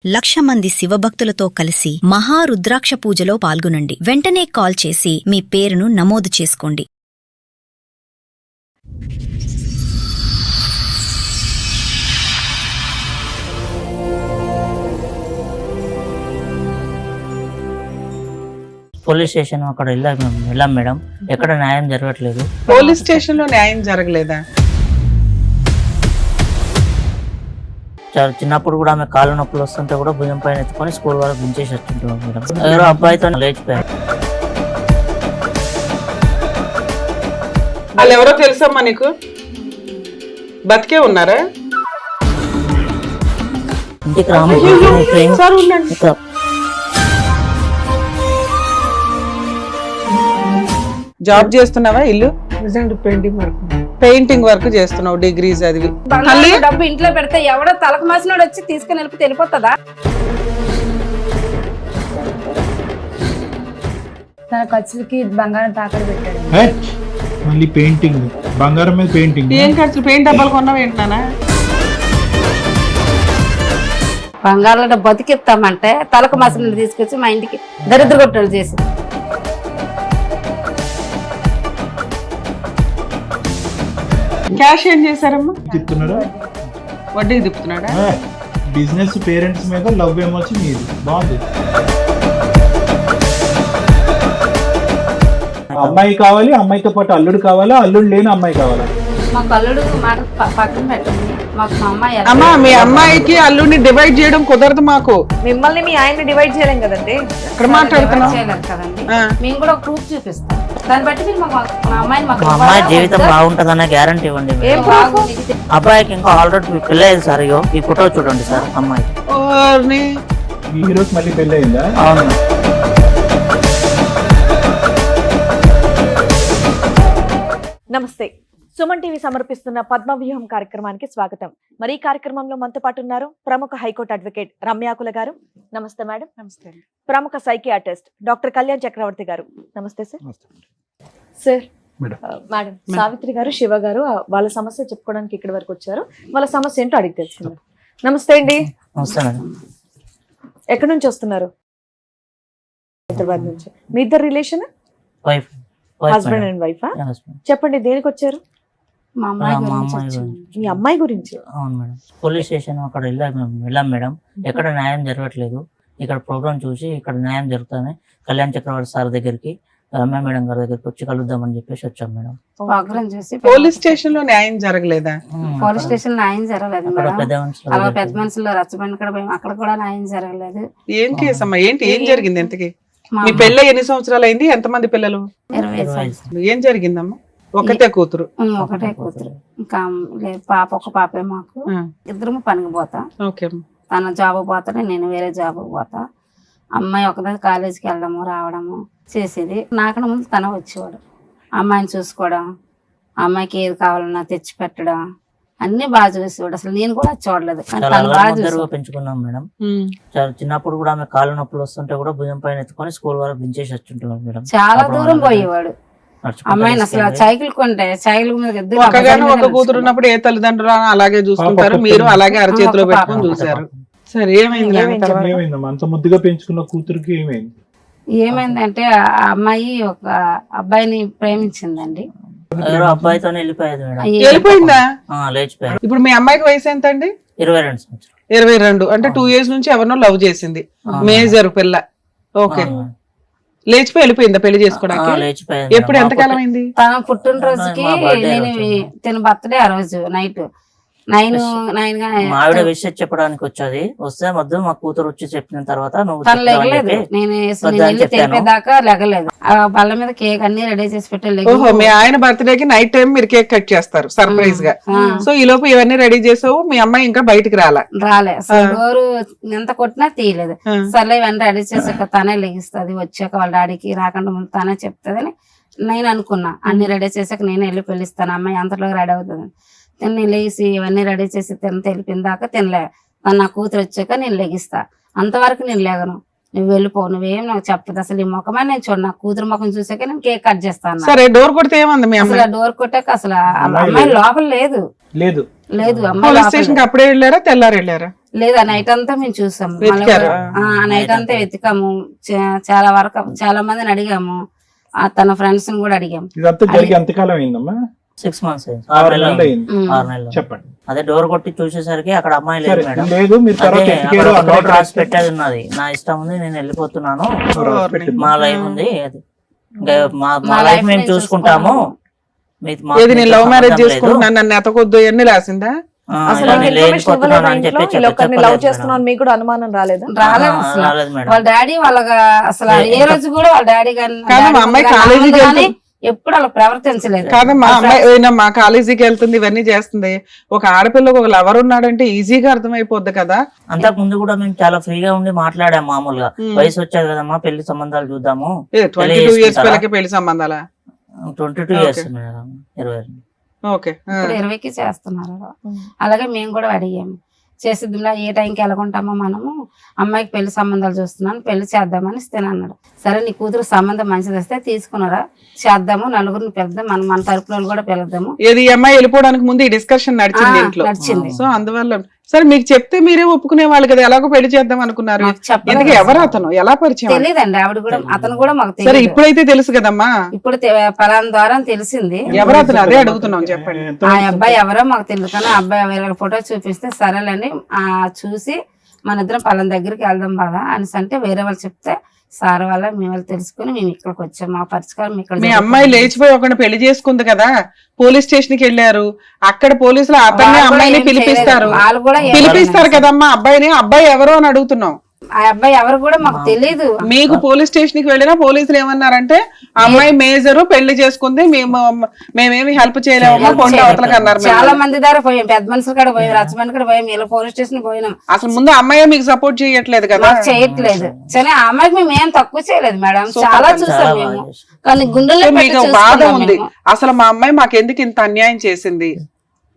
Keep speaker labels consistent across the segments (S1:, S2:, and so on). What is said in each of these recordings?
S1: 1,00,000 మంది శివభక్తులతో కలిసి మహారుద్రాక్ష పూజలో పాల్గొనండి. వెంటనే కాల్ చేసి మీ పేరును నమోదు చేసుకోండి.
S2: పోలీస్ స్టేషన్ అక్కడ వెళ్ళాం మేడం. ఎక్కడ న్యాయం జరగట్లేదు.
S3: పోలీస్ స్టేషన్ లో న్యాయం జరగలేదా?
S2: చిన్నప్పుడు కూడా ఆమె కాళ్ళ నొప్పులు వస్తుంటే కూడా భుజం పైన ఎత్తుకొని స్కూల్ వరకు దించేసి వచ్చింటాం మేడం. ఎవరో అబ్బాయితో లేచిపోయారు.
S3: వాళ్ళు ఎవరో తెలుసమ్మా నీకు? బతికే ఉన్నారా?
S2: ఇంటికి రాము.
S3: జాబ్ చేస్తున్నావా? ఇల్లు పెయింటింగ్ వర్క్ చేస్తున్నావు, డిగ్రీ చదివి.
S4: డబ్బు ఇంట్లో పెడితే ఎవడో తలకు మాసినోడు వచ్చి తీసుకుని వెళ్ళిపోతే వెళ్ళిపోతుందా? తన ఖర్చులకి బంగారం తాకట్టు పెట్టాడు.
S5: మళ్ళీ పెయింటింగ్, బంగారం మీద పెయింటింగ్.
S3: ఏం ఖర్చు? పెయింట్ డబ్బాలు కొన్నావు ఏంటన్నా?
S4: బంగారంలో బతికిస్తామంటే తలకు మాసిన తీసుకొచ్చి మా ఇంటికి దరిద్ర కొట్టడు చేసి.
S3: క్యాష్ ఏం చేశారమ్మా?
S5: తిప్పుతున్నారా?
S3: వడ్డీకి తిప్పుతున్నాడా?
S5: బిజినెస్ పేరెంట్స్ మీద లవ్ ఏమొచ్చి మీది బాగుంది. అమ్మాయి కావాలి, అమ్మాయితో పాటు అల్లుడు కావాలా, అల్లుడు లేని అమ్మాయి కావాలా?
S4: మాకు అల్లుడు మాట పక్కన పెట్టండి. మాకు మా అమ్మాయి
S3: అమ్మా, మీ అమ్మాయికి అల్లుడిని డివైడ్ చేయడం కుదరదు మాకు.
S6: మిమ్మల్ని మీ ఆయన్ని డివైడ్ చేయలేం కదండి.
S3: ఎక్కడ మాట్లాడుతున్నావు?
S4: చేయలేరు కదండి. మేము కూడా ఒక ప్రూఫ్ చూపిస్తాం. దాన్ని బట్టి మీరు మా అమ్మాయిని
S2: మా అమ్మాయి జీవితం బాగుంటదన్న గ్యారంటీ ఇవ్వండి. అబ్బాయికి ఇంకా ఆల్రెడీ పెళ్ళయింది సార్. ఈ ఫోటో చూడండి సార్. అమ్మాయి
S5: ఈ రోజు మళ్ళీ పెళ్ళి అయిందా?
S2: అవును.
S6: నమస్తే. సుమన్ టీవీ సమర్పిస్తున్న పద్మవ్యూహం కార్యక్రమానికి స్వాగతం. మరి ఈ కార్యక్రమంలో మనతో పాటు ఉన్నారు ప్రముఖ హైకోర్టు అడ్వకేట్ రమ్యాకుల గారు. నమస్తే మేడం.
S3: నమస్తే.
S6: ప్రముఖ సైకియాట్రిస్ట్ డాక్టర్ కళ్యాణ్ చక్రవర్తి గారు. నమస్తే సార్. సార్, మేడం సావిత్రి గారు, శివ గారు వాళ్ళ సమస్య చెప్పుకోవడానికి ఇక్కడి వరకు వచ్చారు. వాళ్ళ సమస్య ఏంటో అడిగి తెలుసుకున్నారు. నమస్తే అండి.
S2: నమస్తే మేడం.
S6: ఎక్కడి నుంచి వస్తున్నారు? హైదరాబాద్ నుంచి. మీ ఇద్దరు రిలేషన్?
S2: వైఫ్,
S6: హస్బెండ్ అండ్ వైఫా? చెప్పండి, దేనికి వచ్చారు?
S4: మా
S2: మా అమ్మాయి
S4: అమ్మాయి
S6: మీ అమ్మాయి గురించి.
S2: అవును మేడం. పోలీస్ స్టేషన్ అక్కడ వెళ్ళాం మేడం. ఎక్కడ న్యాయం జరగట్లేదు. ఇక్కడ ప్రోగ్రామ్ చూసి ఇక్కడ న్యాయం జరుగుతుంది. కళ్యాణ్ చక్రవర్తి సార్ దగ్గరికి, రమ్య మేడం గారి దగ్గరికి వచ్చి కలుద్దామని చెప్పేసి వచ్చాం మేడం.
S4: ప్రోగ్రామ్ చూసి
S3: పోలీస్ స్టేషన్ లో న్యాయం జరగలేదా?
S4: పోలీస్ స్టేషన్ న్యాయం జరగలేదు మేడం. పెద్ద
S2: పెద్ద
S4: మనుషులు రచ్చబండి కూడా అక్కడ కూడా న్యాయం జరగలేదు.
S3: ఏం కేసు అమ్మా? ఏంటి, ఏం జరిగింది? ఎంతకి మీ పెళ్ళి ఎన్ని సంవత్సరాలు అయింది? ఎంతమంది పిల్లలు?
S4: 20 సంవత్సరాలు.
S3: ఏం జరిగిందమ్మా? ఒకటే కూతురు?
S4: ఒకటే కూతురు. ఇంకా పాప, ఒక పాపే మాకు. ఇద్దరు పనికి పోతా. తన జాబ్ పోతాడు, నేను వేరే జాబ్ పోతా. అమ్మాయి ఒకదాని కాలేజీకి వెళ్ళడము రావడము చేసేది. నాకన్నా ముందు తన వచ్చేవాడు. అమ్మాయిని చూసుకోవడం, అమ్మాయికి ఏది కావాలన్నా తెచ్చి పెట్టడం అన్ని బాగా చూసేవాడు. అసలు నేను కూడా చూడలేదు, కానీ తను బాగా చూసి
S2: పెంచుకున్నాం మేడం. చిన్నప్పుడు కూడా ఆమె కాళ్ళ నొప్పులు వస్తుంటే కూడా భుజం పైన ఎత్తుకొని స్కూల్ వరకు దించేసి వచ్చింటాం మేడం.
S4: చాలా దూరం పోయేవాడు. అమ్మాయిని అసలు సైకిల్ కొంటే సైకిల్ మీద
S3: ఒక కూతురు ఉన్నప్పుడు ఏ తల్లిదండ్రులు అలాగే చూసుకుంటారు, మీరు అలాగే అరచేతిలో పెట్టుకొని చూసారు. సరే, ఏమైంది?
S5: అంత ముద్దుగా పెంచుకున్న కూతురికి ఏమైంది?
S4: ఏమైందంటే ఆ అమ్మాయి ఒక అబ్బాయిని ప్రేమించిందండి.
S2: ఎవరో అబ్బాయితో వెళ్ళిపోయేది మేడం.
S3: వెళ్ళిపోయిందా?
S2: లేచిపోయారు.
S3: ఇప్పుడు మీ అమ్మాయికి వయసు ఎంత అండి?
S2: 22 సంవత్సరాలు.
S3: 22 అంటే 2 years నుంచి ఎవరినో లవ్ చేసింది. మేజర్ పిల్ల. ఓకే. లేచిపోయి వెళ్ళిపోయిందా పెళ్లి చేసుకోవడానికి? ఎప్పుడు, ఎంతకాలం అయింది?
S4: తన పుట్టినరోజుకి నేను తన బర్త్డే ఆ రోజు నైట్ 9
S2: ఆవిడ విషయం చెప్పడానికి వచ్చేది. వస్తే మధ్య మా కూతురు వచ్చి చెప్పిన తర్వాత
S4: తను లెగలేదు. నేను తెలిపేదాకా లెగలేదు. ఆ బల్ల మీద కేక్ అన్ని రెడీ చేసి పెట్టాలి.
S3: ఓహో, మీ ఆయన బర్త్డేకి నైట్ టైం మీరు కేక్ కట్ చేస్తారు సర్ప్రైజ్ గా. సో ఈ లోపు ఇవన్నీ రెడీ చేసావు, మీ అమ్మాయి ఇంకా బయటికి రాలే.
S4: డోరు ఎంత కొట్టినా తీయలేదు. సర్లే ఇవన్నీ రెడీ చేసాక తనే లెగిస్తుంది. వచ్చాక వాళ్ళ డాడీకి రాకుండా ముందు తనే చెప్తుందని నేను అనుకున్నా. అన్ని రెడీ చేసాక నేనే వెళ్ళి పెళ్లిస్తాను, అమ్మాయి అంతలో రెడీ అవుతుంది. తిని లేచి ఇవన్నీ రెడీ చేసి తెలిపిన దాకా తినలే. నా కూతురు వచ్చాక నేను లెగిస్తా. అంతవరకు నేను లేగను. నువ్వు వెళ్ళిపో, నువ్వేం నాకు చెప్పదు. అసలు ఈ ముఖమే నేను చూడు. నా కూతురు ముఖం చూసాక నేను కేక్ కట్ చేస్తాను.
S3: సరే, డోర్ కొడితే ఏమంది?
S4: డోర్ కొట్టాక అసలు అమ్మాయి లోపల లేదు. లేదు అమ్మాయి
S3: పోలీస్
S4: లోపల
S3: స్టేషన్ కి అప్పుడే వెళ్ళారా తెల్లారు వెళ్ళారా?
S4: లేదు. ఆ నైట్ అంతా మేము చూసాము.
S3: వెతికారా?
S4: నైట్ అంతా వెతికాము. చాలా వరకు చాలా మందిని అడిగాము. తన ఫ్రెండ్స్ ని కూడా అడిగాము.
S5: ఇదంతా జరిగి ఎంతకాలం అయిందమ్మా?
S2: 6 months అయింది.
S5: 6 నెలలు అయింది.
S2: 6 నెలలు.
S5: చెప్పండి.
S2: అదే డోర్ కొట్టి చూసేసరికి అక్కడ అమ్మాయి లేదు
S5: సరే,
S2: మేడం.
S5: లేదు మీరు తర్వాత
S2: అదే
S5: ఎతికారు,
S2: అక్కడ ఒక
S5: అక్కడే
S2: నోట్ రాసి పెట్టేది ఉన్నది, నా ఇష్టం ఉంది నేను వెళ్ళిపోతున్నాను,
S5: పెట్టింది.
S2: మా లైఫ్ ఉంది, అది ఇంకా మా లైఫ్ మేము చూసుకుంటాము,
S3: ఏది నేను లవ్ మ్యారేజ్ చేసుకుంటున్నాను నన్ను ఎతకొద్దు అని రాసిందా?
S6: అసలు
S2: ఇలా నేను వెళ్ళిపోతున్నాను అని చెప్పి
S6: ఇలా ఒకరిని లవ్
S2: చెప్పలేదు
S6: చేస్తున్నాను మీకు కూడా అనుమానం రాలేదా?
S4: రాలేదు అసలు.
S2: రాలేదు మేడం.
S4: వాళ్ళ డాడీ వాళ్ళగా అసలు ఏ రోజు కూడా వాళ్ళ డాడీ
S3: కాదు, మా అమ్మాయి కాలేజీకి
S4: కానీ
S3: వెళ్తుంది.
S4: ఎప్పుడు అలా ప్రవర్తించలేదు.
S3: కాదమ్మా, అమ్మాయి మా కాలేజీకి వెళ్తుంది, ఇవన్నీ చేస్తుంది. ఒక ఆడపిల్లకు ఒక లవర్ ఉన్నాడంటే ఈజీగా అర్థమైపోద్ది కదా.
S2: అంతకు ముందు కూడా మేము చాలా ఫ్రీగా ఉండి మాట్లాడాము. మామూలుగా వయసు వచ్చేది కదమ్మా, పెళ్లి సంబంధాలు చూద్దాము.
S3: 22 years పిల్లకి పెళ్లి సంబంధాలా?
S2: 22 years మేడం, 20.
S3: ఓకే.
S4: ఇప్పుడు 20కి చేస్తున్నారు. అలాగే మేము కూడా అడిగాము, చేసిద్దాంలా ఏ టైంకి వెళ్ళకుంటామో మనము, అమ్మాయికి పెళ్లి సంబంధాలు చూస్తున్నాను, పెళ్లి చేద్దామని ఇస్తాను అన్నాడు. సరే నీ కూతురు సంబంధం మంచిది వస్తే తీసుకున్నారా, చేద్దాము, నలుగురిని పిలుద్దాం, మన తరపున కూడా పిలుద్దాము.
S3: ఏది ఈ అమ్మాయి వెళ్ళిపోవడానికి ముందు ఈ డిస్కషన్ నడిచింది ఇంట్లో.
S4: నడిచింది.
S3: సో అందువల్ల సరే మీకు చెప్తే మీరే ఒప్పుకునే వాళ్ళు కదా, ఎలాగో పెళ్లి చేద్దాం అనుకున్నారు.
S4: మాకు చెప్పలేదు
S3: ఎందుకు
S4: అసలు.
S3: ఎవరు అతను, ఎలా పరిచయం?
S4: తెలియదండి ఆవిడ కూడా, అతను కూడా మాకు
S3: సరే
S4: తెలియదు.
S3: ఇప్పుడైతే తెలుసు కదమ్మా.
S4: ఇప్పుడు పలానా ద్వారా తెలిసింది.
S3: ఎవరు అతను, అదే అడుగుతున్నాం చెప్పండి.
S4: ఆ అబ్బాయి ఎవరో మాకు తెలియదు, కానీ ఆ అబ్బాయి వేరే ఫోటో చూపిస్తే సరేలేని చూసి మన ఇద్దరం పలానా దగ్గరికి వెళ్దాం బాగా అనేసి అంటే వేరే వాళ్ళు చెప్తే సార్ వల్ల మేము వాళ్ళు తెలుసుకుని మేము ఇక్కడికి వచ్చాము. మా పరిష్కారం ఇక్కడ.
S3: మీ అమ్మాయి లేచిపోయి ఒకరిని పెళ్లి చేసుకుంది కదా, పోలీస్ స్టేషన్ కి వెళ్ళారు, అక్కడ పోలీసులు అతన్ని అమ్మాయిని పిలిపిస్తారు,
S4: వాళ్ళు కూడా
S3: పిలిపిస్తారు కదమ్మా అబ్బాయిని. అబ్బాయి ఎవరో అని అడుగుతున్నాం.
S4: ఆ అబ్బాయి ఎవరు కూడా మాకు తెలియదు.
S3: మీకు పోలీస్ స్టేషన్ కి వెళ్ళినా పోలీసులు ఏమన్నారంటే అమ్మాయి మేజరు పెళ్లి చేసుకుంది, మేమేమి హెల్ప్ చేయలేమమ్మా, కొండ అవతలకి అన్నారు.
S4: చాలా మంది దగ్గర పోయాం, పెద్ద మనుషులు కూడా పోయాం, రచ్చబండి కూడా పోయాం, ఇలా పోలీస్ స్టేషన్ పోయినాం.
S3: అసలు ముందు అమ్మాయి మీకు సపోర్ట్ చేయట్లేదు కదా.
S4: మాకు చేయట్లేదు. సరే ఆ అమ్మాయికి మేము ఏం తక్కువ చేయలేదు మేడం, చాలా చూసాం మేము, కానీ గుండెల్లో
S3: మీకు బాధ ఉంది, అసలు మా అమ్మాయి మాకు ఎందుకు ఇంత అన్యాయం చేసింది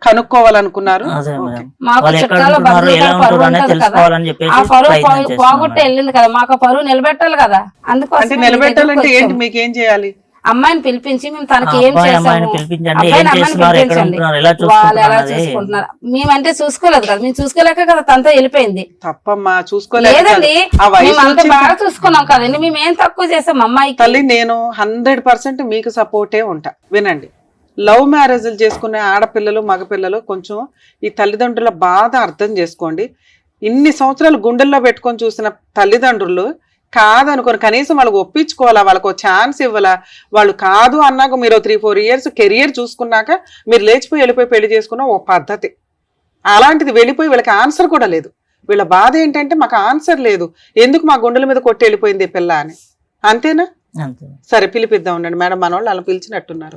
S3: కనుక్కోవాలనుకున్నారు.
S2: అదే మేడం.
S4: మాకు
S2: వాళ్ళు ఎక్కడ
S4: చుట్టాలు
S2: ఉంటున్నారు,
S4: బంధువులు
S2: ఎలా
S4: పరువు
S2: ఉంటున్నారు అనేది
S4: ఉంటుంది కదా,
S2: తెలుసుకోవాలని చెప్పేసి
S4: ఆ పరువు
S2: ప్రయత్నం చేస్తున్నాం
S4: పోగొట్టి
S2: మేడం.
S4: వెళ్ళింది కదా, మాకు ఆ పరువు నిలబెట్టాలి కదా. అందుకోసం
S3: అంటే నిలబెట్టాలంటే ఏంటి, మీకేం చేయాలి?
S4: అమ్మాయిని పిలిపించి మేము తనకి ఏం
S2: అబ్బాయి
S4: చేసాము,
S2: అమ్మాయిని పిలిపించండి,
S4: అబ్బాయిని
S2: ఏం
S4: అమ్మాయిని
S2: చేస్తున్నారు, ఎక్కడ
S4: పిలిపించండి,
S2: ఉంటున్నారు, ఎలా
S4: వాళ్ళు ఎలా
S2: చూసుకుంటున్నారు
S4: చూసుకుంటున్నారు. మేమంటే చూసుకోలేదు కదా, మేము చూసుకోలేక కదా తనతో వెళ్ళిపోయింది.
S3: తప్పమ్మా, చూసుకోలేదు.
S4: లేదండి
S3: ఆ వయసు
S4: మేము అంత
S3: వచ్చింది.
S4: బాగా చూసుకున్నాం కదండి, మేము ఏం తక్కువ చేసాం అమ్మాయికి.
S3: తల్లి నేను 100% మీకు సపోర్టే ఉంటా. వినండి, లవ్ మ్యారేజ్లు చేసుకునే ఆడపిల్లలు మగపిల్లలు కొంచెం ఈ తల్లిదండ్రుల బాధ అర్థం చేసుకోండి. ఇన్ని సంవత్సరాలు గుండెల్లో పెట్టుకొని చూసిన తల్లిదండ్రులు కాదనుకోని కనీసం వాళ్ళకి ఒప్పించుకోవాలా, వాళ్ళకు ఛాన్స్ ఇవ్వాలా. వాళ్ళు కాదు అన్నాక మీరు 3-4 years కెరియర్ చూసుకున్నాక మీరు లేచిపోయి వెళ్ళిపోయి పెళ్లి చేసుకున్న ఓ పద్ధతి. అలాంటిది వెళ్ళిపోయి వీళ్ళకి ఆన్సర్ కూడా లేదు. వీళ్ళ బాధ ఏంటంటే మాకు ఆన్సర్ లేదు, ఎందుకు మా గుండెల మీద కొట్టి వెళ్ళిపోయింది ఈ పిల్ల అని. అంతేనా?
S2: అంతే.
S3: సరే పిలిపిద్దాం ఉండండి మేడం, మన వాళ్ళు అలా పిలిచినట్టున్నారు.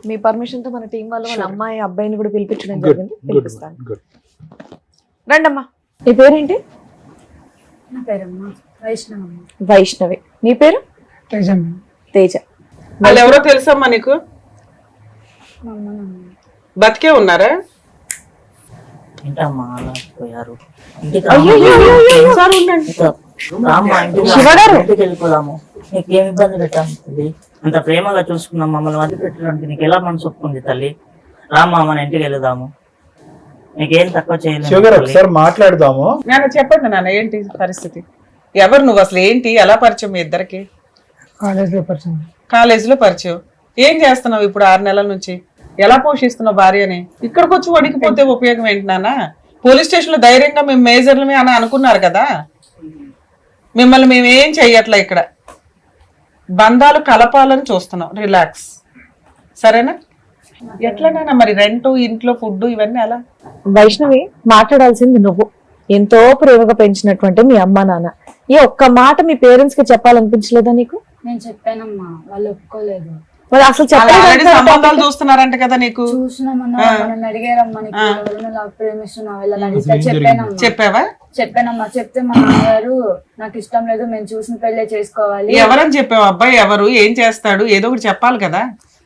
S6: మీ పర్మిషన్ తో మన టీం వాళ్ళు వాళ్ళ అమ్మాయి అబ్బాయిని కూడా పిలిపించడం జరిగింది. పిలిపిస్తాను. రండమ్మా. నీ పేరేంటి?
S4: నా పేరమ్మా వైష్ణవి.
S6: వైష్ణవి. నీ పేరు? తేజ.
S3: వాళ్ళు ఎవరో తెలుసమ్మా నీకు? బతికే ఉన్నారా?
S2: ఏంటమ్మా అలా పోయారు? ఇంటికి
S3: సార్ ఉండండి.
S2: రామ్మా, ఇంటికి
S6: శివగారు.
S2: ఇంటికి వెళ్ళిపోదాము. నీకేం ఇబ్బంది పెట్టాము తల్లి, అంత ప్రేమగా చూసుకున్నాం, మమ్మల్ని మధ్య పెట్టడానికి నీకు ఎలా మనసు ఒప్పుకుంది తల్లి? రామ్మా మన ఇంటికి వెళ్దాము, నీకేం తక్కువ
S5: షుగర్
S2: చేయలేదు.
S5: ఒకసారి మాట్లాడదాము.
S3: నాన్న చెప్పండి నాన్న, ఏంటి పరిస్థితి? ఎవరు నువ్వు, అసలు ఏంటి, ఎలా పరిచయం మీ ఇద్దరికి? కాలేజీలో పరిచయం. ఏం చేస్తున్నావు ఇప్పుడు 6 నెలల నుంచి? ఎలా పోషిస్తున్నావు భార్యని? ఇక్కడికి వచ్చి వడికిపోతే ఉపయోగం ఏంటి నాన్న? పోలీస్ స్టేషన్ లో ధైర్యంగా మేము మేజర్లమే అని అనుకున్నారు కదా, మిమ్మల్ని మేమేం చెయ్యట్లే. ఇక్కడ బంధాలు కలపాలని చూస్తున్నాం. రిలాక్స్, సరేనా? ఎట్లనైనా మరి రెంట్, ఇంట్లో ఫుడ్ ఇవన్నీ ఎలా?
S6: వైష్ణవి, మాట్లాడాల్సింది నువ్వు. ఎంతో ప్రేమగా పెంచినటువంటి మీ అమ్మా నాన్న, ఈ ఒక్క మాట మీ పేరెంట్స్ కి చెప్పాలనిపించలేదా నీకు?
S7: నేను చెప్పానమ్మా, వాళ్ళు ఒప్పుకోలేదు.
S6: మరి అసలు
S3: ఆల్రెడీ సంబంధాలు
S6: చెప్పాలి.
S3: చూస్తున్నారంట కదా నీకు?
S7: చూసినామన్నా, మనం అడిగారమ్మా, నీకు ఎవరైనా ప్రేమిస్తున్నావు వెళ్ళని అడిగితే చెప్పానమ్మా.
S3: చెప్పావా?
S7: చెప్పానమ్మా. చెప్తే మా నాన్నగారు నాకు ఇష్టం లేదు, మేము చూసిన పెళ్ళే చేసుకోవాలి.
S3: ఎవరని చెప్పావు? అబ్బాయి ఎవరు, ఏం చేస్తాడు, ఏదో ఒకటి చెప్పాలి కదా.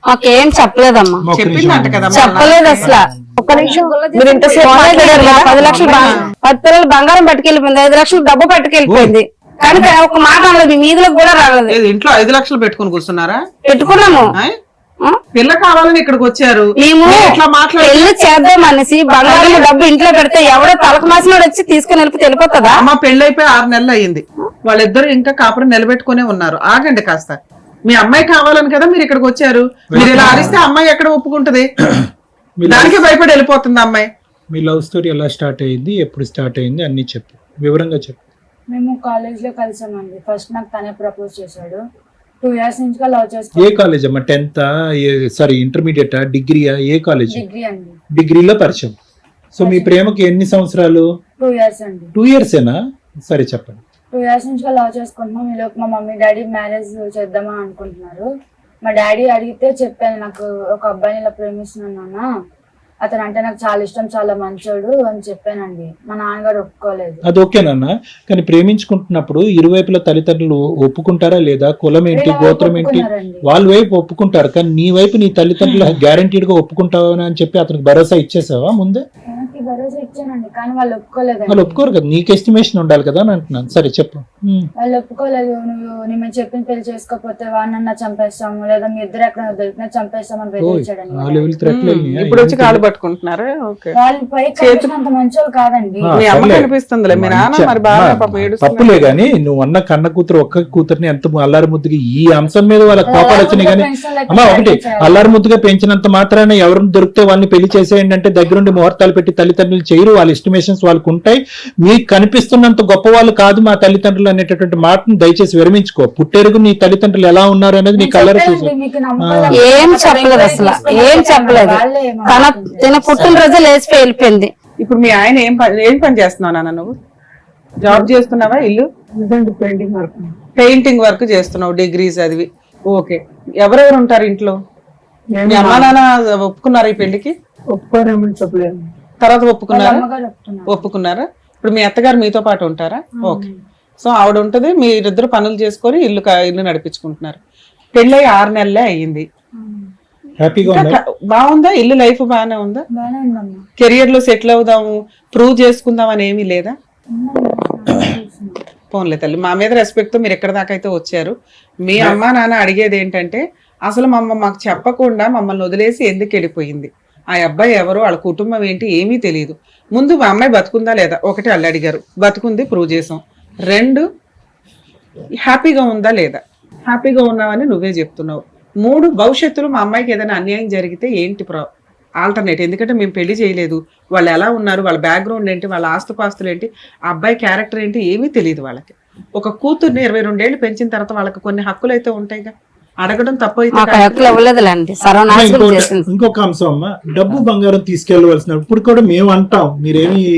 S4: మాకేం చెప్పలేదమ్మా,
S3: చెప్పిందంట కదా.
S4: చెప్పలేదు అసలు.
S6: ఒక్క నిమిషం, మీరు ఇంతసేపు మాట్లాడారు కదా.
S4: 10 లక్షలు 10 తులాలు బంగారం పట్టుకెళ్ళిపోయింది, 5 లక్షలు డబ్బు పట్టుకెళ్ళిపోయింది, కానీ ఒక మాట అనలేదు, మీదిలో కూడా రాలేదు.
S3: ఇంట్లో 5 లక్షలు పెట్టుకుని కూర్చున్నారా?
S4: పెట్టుకున్నాము.
S3: పిల్ల కావాలని ఇక్కడికి వచ్చారు,
S4: మేము
S3: మీరు ఇట్లా మాట్లాడారు.
S4: పెళ్లి చేద్దాం అనేసి బంగారం డబ్బు ఇంట్లో పెడితే ఎవడో తలకు మాసినోడు వచ్చి తీసుకుని వెళ్ళిపోతే వెళ్ళిపోతుందా?
S3: అమ్మ పెళ్లి అయిపోయి 6 నెలలు అయ్యింది, వాళ్ళిద్దరు ఇంకా కాపురం నిలబెట్టుకునే ఉన్నారు. ఆగండి కాస్త. మీ అమ్మాయి కావాలని కదా మీరు ఇక్కడికి వచ్చారు. మీరు ఇలా అరిస్తే అమ్మాయి ఎక్కడ ఒప్పుకుంటది? దానికి భయపడి వెళ్ళిపోతుంది అమ్మాయి.
S5: మీ లవ్ స్టోరీ ఎలా స్టార్ట్ అయ్యింది, ఎప్పుడు స్టార్ట్ అయ్యింది అన్ని చెప్పు, వివరంగా చెప్పు.
S7: మేము కాలేజ్ లో కలిసామండి. ఫస్ట్ నాకు తనే ప్రపోజ్ చేశాడు. 2 years నుంచి లవ్
S5: ఏ
S7: చేసుకున్నాం.
S5: కాలేజ్ అమ్మా? 10th సారీ ఇంటర్మీడియట్ డిగ్రీయా? ఏ కాలేజ్?
S7: డిగ్రీ అండి.
S5: డిగ్రీలో పరిచయం. సో మీ ప్రేమకి ఎన్ని సంవత్సరాలు?
S7: 2 years అండి.
S5: 2 years ఏనా? సరే చెప్పండి.
S7: 2 years నుంచి లవ్ చేసుకుంటున్నాం. ఈలోపు మా మమ్మీ డాడీ మ్యారేజ్ చేద్దామని అనుకుంటున్నారు. మా డాడీ అడిగితే చెప్పాను, నాకు ఒక అబ్బాయిని ఇలా ప్రేమిస్తున్నాను నాన్న, అతను అంటే నాకు చాలా ఇష్టం, చాలా మంచోడు అని చెప్పానండి. మా నాన్నగారు ఒప్పుకోలేదు.
S5: అది ఓకేనన్నా, కానీ ప్రేమించుకుంటున్నప్పుడు ఇరువైపుల తల్లిదండ్రులు ఒప్పుకుంటారా లేదా? కులం ఏంటి, గోత్రం ఏంటి, వాళ్ళ వైపు ఒప్పుకుంటారు, కానీ నీ వైపు నీ తల్లిదండ్రులు గ్యారంటీడ్ గా ఒప్పుకుంటావని అని చెప్పి అతనికి భరోసా ఇచ్చేసావా ముందే?
S7: నాకు భరోసా ఇచ్చానండి, కానీ వాళ్ళు ఒప్పుకోలేదు.
S5: వాళ్ళు ఒప్పుకోరు కదా, నీకు ఎస్టిమేషన్ ఉండాలి కదా అని అంటున్నాను. సరే చెప్పు.
S7: వాళ్ళు ఒప్పుకోలేదు. నువ్వు మేము చెప్పిన పెళ్లి చేసుకోకపోతే వాడినన్నా చంపేస్తాము, లేదా మీ ఇద్దరు ఎక్కడ దొరికినా చంపేస్తామని బెదిరించాడండి.
S5: ఆ లెవెల్ థ్రెట్లు
S3: ఇప్పుడు వచ్చి కాలు పట్టుకుంటున్నారు.
S7: వాళ్ళు పై అంత మంచోళ్ళు కాదండి.
S3: మీ అమ్మ కనిపిస్తుందిలే, మీ నాన్న మరి బాగా పాపం ఏడుస్తున్నారు.
S5: తప్పులే గాని నువ్వు అన్న కన్న కూతురు ఒక్క కూతుర్ని ఎంత అల్లారి ముద్దుగా ఈ అంశం మీద వాళ్ళ కోపాలు వచ్చినాయి కానీ అమ్మా ఒకటి అల్లారి ముద్దుగా పెంచినంత మాత్రాన ఎవరిని దొరికితే వాళ్ళని పెళ్లి చేసేయండి అంటే దగ్గరుండి ముహూర్తాలు పెట్టి తల్లిదండ్రులు చేయరు. వాళ్ళ ఎస్టిమేషన్స్ వాళ్ళకు ఉంటాయి. మీకు కనిపిస్తున్నంత గొప్ప వాళ్ళు కాదు మా తల్లిదండ్రులు అనేటటువంటి మాటను దయచేసి విరమించుకో. పుట్టెరుగు నీ తల్లిదండ్రులు ఎలా ఉన్నారు అనేది నీ కళ్ళలో చూసి
S4: ఏం చెప్పలేదు, అసలు ఏం చెప్పలేదు. తన పుట్టినరోజు లేచిపోయి వెళ్ళిపోయింది.
S3: ఇప్పుడు మీ ఆయన ఏం పని చేస్తున్నావు నాన్న? నువ్వు జాబ్ చేస్తున్నావా? ఇల్లు పెయింటింగ్ వర్క్ చేస్తున్నావు, డిగ్రీ చదివి. ఓకే, ఎవరెవరు ఉంటారు ఇంట్లో? మీ అమ్మా నాన్న ఒప్పుకున్నారు ఈ పెళ్లికి? తర్వాత ఒప్పుకున్నారా? ఇప్పుడు మీ అత్తగారు మీతో పాటు ఉంటారా? ఓకే, సో ఆవిడ ఉంటది, మీరిద్దరు పనులు చేసుకొని ఇల్లు నడిపించుకుంటున్నారు. పెళ్ళి 6 నెలలే అయ్యింది. బాగుందా ఇల్లు? లైఫ్ బాగానే ఉందా? కెరియర్ లో సెటిల్ అవుదాము, ప్రూవ్ చేసుకుందాం అని ఏమీ లేదా? పోన్లే తల్లి, మా మీద రెస్పెక్ట్ తో మీరు ఎక్కడి దాకా అయితే వచ్చారు. మీ అమ్మా నాన్న అడిగేది ఏంటంటే, అసలు మాకు చెప్పకుండా మమ్మల్ని వదిలేసి ఎందుకు వెళ్ళిపోయింది? ఆ అబ్బాయి ఎవరు, వాళ్ళ కుటుంబం ఏంటి ఏమీ తెలియదు. ముందు మా అమ్మాయి బతుకుందా లేదా? ఒకటి వాళ్ళు అడిగారు, బతుకుంది, ప్రూవ్ చేసాం. 2 హ్యాపీగా ఉందా లేదా? హ్యాపీగా ఉన్నావని నువ్వే చెప్తున్నావు. 3 భవిష్యత్తులో మా అమ్మాయికి ఏదైనా అన్యాయం జరిగితే ఏంటి ఆల్టర్నేట్? ఎందుకంటే మేము పెళ్లి చేయలేదు, వాళ్ళు ఎలా ఉన్నారు, వాళ్ళ బ్యాక్గ్రౌండ్ ఏంటి, వాళ్ళ ఆస్తుపాస్తులు ఏంటి, ఆ అబ్బాయి క్యారెక్టర్ ఏంటి ఏమీ తెలియదు వాళ్ళకి. ఒక కూతుర్ని 22 ఏళ్ళు పెంచిన తర్వాత వాళ్ళకి కొన్ని హక్కులు అయితే ఉంటాయిగా, అడగడం తప్పు అయితే.
S5: ఇంకొక అంశం అమ్మా, డబ్బు బంగారం తీసుకెళ్లవలసిన ఇప్పుడు కూడా మేము అంటాం,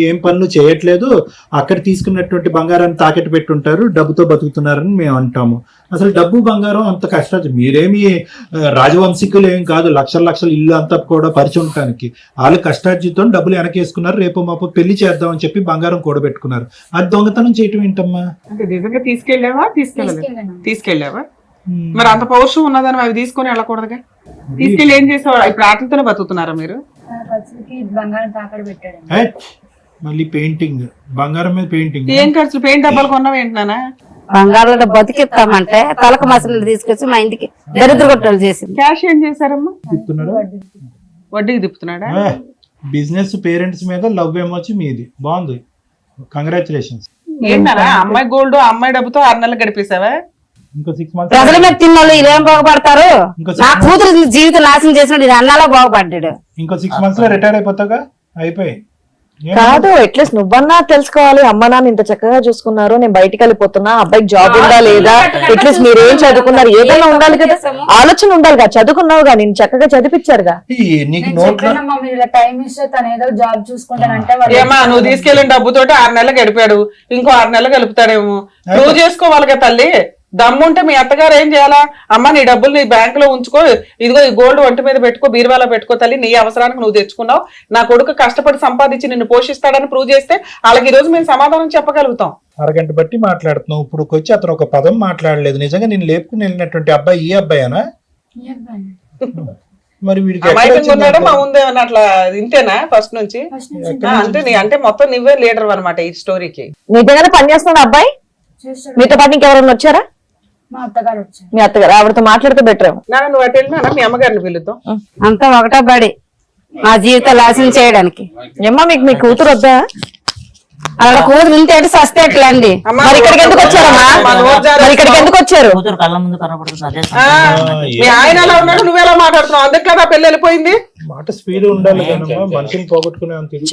S5: ఏం పనులు చేయట్లేదు, అక్కడ తీసుకున్నటువంటి బంగారాన్ని తాకెట్టు పెట్టుంటారు, డబ్బుతో బతుకుతున్నారని మేము అంటాము. అసలు డబ్బు బంగారం అంత కష్టం, మీరేమి రాజవంశీకులు ఏం కాదు, లక్షల ఇల్లు అంతా కూడా పరిచుంటానికి. వాళ్ళు కష్టార్జితం డబ్బులు వెనకేసుకున్నారు, రేపు మాపు పెళ్లి చేద్దామని చెప్పి బంగారం కూడబెట్టుకున్నారు. అది దొంగతనం చేయటం ఏంటమ్మా?
S3: అంటే నిజంగా తీసుకెళ్ళావా? మరి అంత పౌరుషం ఉన్నదని అవి తీసుకొని వెళ్ళకూడదుగా? తీసుకెళ్ళి ఏం చేసావు? ఇప్పుడు ఆటలతోనే బతుకుతున్నారా మీరు?
S7: బంగారం తాకడ పెట్టాడు.
S5: మళ్ళీ పెయింటింగ్, బంగారం మీద పెయింటింగ్.
S3: ఏం ఖర్చులు? పెయింట్ డబ్బాలు కొన్నావు ఏంటన్నా?
S4: బంగారంలో బతికిస్తామంటే తలకు మసలు తీసుకొచ్చి మా ఇంటికి దరిద్ర కొట్టలు చేసి.
S3: క్యాష్ ఏం చేశారమ్మా? వడ్డీకి తిప్పుతున్నాడా?
S5: బిజినెస్ పేరెంట్స్ మీద లవ్ ఏమొచ్చి మీది బాగుంది, కంగ్రాచులేషన్స్.
S3: ఏంటన్నా అమ్మాయి గోల్డ్, అమ్మాయి డబ్బుతో 6 నెలలు గడిపేశావా?
S5: ఇంకో 6 months
S4: ప్రజల మీద తిన్నోళ్ళు ఇదేం బాగుపడతారు? నా కూతురు జీవితం నాశనం చేసినట్టు ఇది అన్నాలో బాగుపడ్డాడు.
S5: ఇంకో 6 months లో రిటైర్ అయిపోతాగా, అయిపోయి.
S6: కాదు, అట్లీస్ట్ నువ్వన్నా తెలుసుకోవాలి, అమ్మ నాన్న ఇంత చక్కగా చూసుకున్నారు, నేను బయటికి వెళ్ళిపోతున్నా, అబ్బాయికి జాబ్ ఉందా లేదా, అట్లీస్ట్ మీరేం చదువుకున్నారు, ఏదైనా ఉండాలి కదా, ఆలోచన ఉండాలి కదా. చదువుకున్నావుగా, నేను చక్కగా చదివించారుగా.
S7: టైం ఇస్తే తను ఏదో జాబ్ చూసుకుంటానంటే
S3: ఏమా నువ్వు తీసుకెళ్ళిన డబ్బుతోటి 6 నెలలు గడిపాడు, ఇంకో 6 నెలలు గలుపుతాడేమో. ప్రూవ్ చేసుకోవాలిగా తల్లి. దమ్ముంటే మీ అత్తగారు ఏం చేయాలా? అమ్మ నీ డబ్బులు నీ బ్యాంక్ లో ఉంచుకో, ఇదిగో ఈ గోల్డ్ ఒంటి మీద పెట్టుకో, బీరువాలో పెట్టుకో తల్లి, నీ అవసరానికి నువ్వు తెచ్చుకున్నావు, నా కొడుకు కష్టపడి సంపాదించి నిన్ను పోషిస్తాడని ప్రూవ్ చేస్తే వాళ్ళకి ఈ రోజు మేము సమాధానం చెప్పగలుగుతాం.
S5: అరగంట బట్టి మాట్లాడుతున్నావు, ఇప్పుడు వచ్చి అతను ఒక పదం మాట్లాడలేదు. నిజంగా నేను లేపుకుని వెళ్ళినటువంటి అబ్బాయి ఈ అబ్బాయేనా? మరి వీడికి
S3: ఉన్నాడా మా ఉందేమన్నా అట్లా ఇంతేనా ఫస్ట్ నుంచి? అంటే మొత్తం నువ్వే లీడర్ అనమాట ఈ స్టోరీకి.
S6: నిజంగానే పని చేస్తున్నాడు అబ్బాయి? మీతో పాటు ఇంకెవరన్నా వచ్చారా?
S7: మా అత్తగారు వచ్చారు.
S6: మీ అత్తగారు ఆవిడతో మాట్లాడితే బెటర్ ఏమో.
S3: నాన్న నువ్వు అటు వెళ్ళినా మీ అమ్మగారిని పిలుద్దాం.
S4: అంతా ఒకటో బడి మా జీవితం నాశనం చేయడానికి.
S6: ఏమ్మా మీకు మీ కూతురు వద్దా?
S4: ఆవిడ కూతురు ఉంటే సస్తే ఎట్లా అండి?
S3: అమ్మా,
S6: మరి ఇక్కడికి ఎందుకు వచ్చారమ్మా? మరి ఇక్కడికి ఎందుకు వచ్చారు?
S2: కూతురు కళ్ళ ముందు కనపడుతుంది అదే
S3: ఆ, మీ ఆయన ఎలా ఉన్నాడు, నువ్వెలా మాట్లాడుతున్నావు? అందుకే కదా పెళ్లి వెళ్ళిపోయింది.
S5: మాట స్పీడ్ ఉండాలి కదమ్మా, మనిషిని పోగొట్టుకునే అంత ఇది.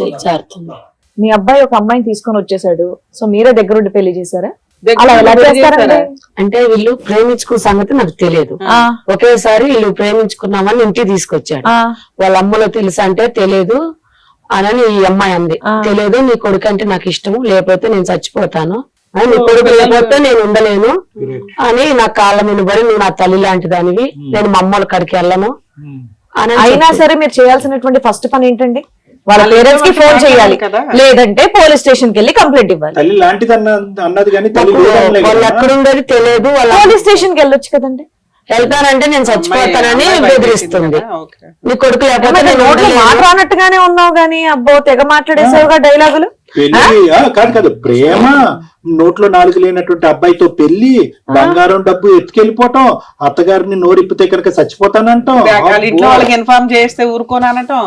S6: మీ అబ్బాయి ఒక అమ్మాయిని తీసుకొని వచ్చేసాడు, సో మీరే దగ్గరుండి పెళ్లి చేశారా?
S3: దగ్గర
S6: అలా ఎలా
S3: ఉండి
S6: చేస్తారండి?
S8: అంటే వీళ్ళు ప్రేమించుకున్న సంగతి నాకు తెలియదు.
S6: ఆ,
S8: ఒకేసారి వీళ్ళు ప్రేమించుకున్నామని ఇంటికి తీసుకొచ్చాడు.
S6: ఆ,
S8: వాళ్ళ అమ్మలో తెలుసా అంటే తెలియదు అని ఈ అమ్మాయి అంది. తెలియదు, నీ కొడుకు అంటే నాకు ఇష్టము, లేకపోతే నేను చచ్చిపోతాను, నీ కొడుకు లేకపోతే నేను ఉండలేను అని నా కాళ్ళ మీద పడి, నువ్వు నా తల్లి లాంటి దానివి, నేను మా అమ్మల కాడికి వెళ్ళను అని
S6: అయినా సరే మీరు చేయాల్సినటువంటి ఫస్ట్ పని ఏంటండి? వాళ్ళ పేరెంట్స్ కి ఫోన్ చేయాలి,
S3: కదా.
S6: లేదంటే పోలీస్ స్టేషన్ కి వెళ్ళి కంప్లైంట్ ఇవ్వాలి.
S5: తల్లి లాంటిది అన్నది కానీ తల్లి లేదనలే
S8: వాళ్ళు
S5: కదా.
S8: ఎక్కడుండేది తెలియదు. వాళ్ళ
S6: పోలీస్ స్టేషన్ కి వెళ్ళొచ్చు కదండి.
S8: వెళ్తానంటే నేను చచ్చిపోతానని బెదిరిస్తుంది.
S3: ఓకే.
S8: నీ కొడుకు లేకపోతే
S6: ఏమన్నా
S8: నేను
S6: నోట్లో
S8: ఉండలేను.
S6: మాట రానట్టుగానే ఉన్నావు గానీ అబ్బో తెగ మాట్లాడేసావుగా డైలాగులు.
S5: పెళ్లి కాదు కాదు, ప్రేమ నోట్లో నాలుగు లేనటువంటి అబ్బాయితో పెళ్లి, బంగారం డబ్బు ఎత్తుకెళ్ళిపోవటం, అత్తగారిని నోరిప్పితే కనుక చచ్చిపోతానంటాం.
S3: వాళ్ళ ఇంట్లో వాళ్ళకి ఇన్ఫార్మ్ చేస్తే ఊరుకోనటం.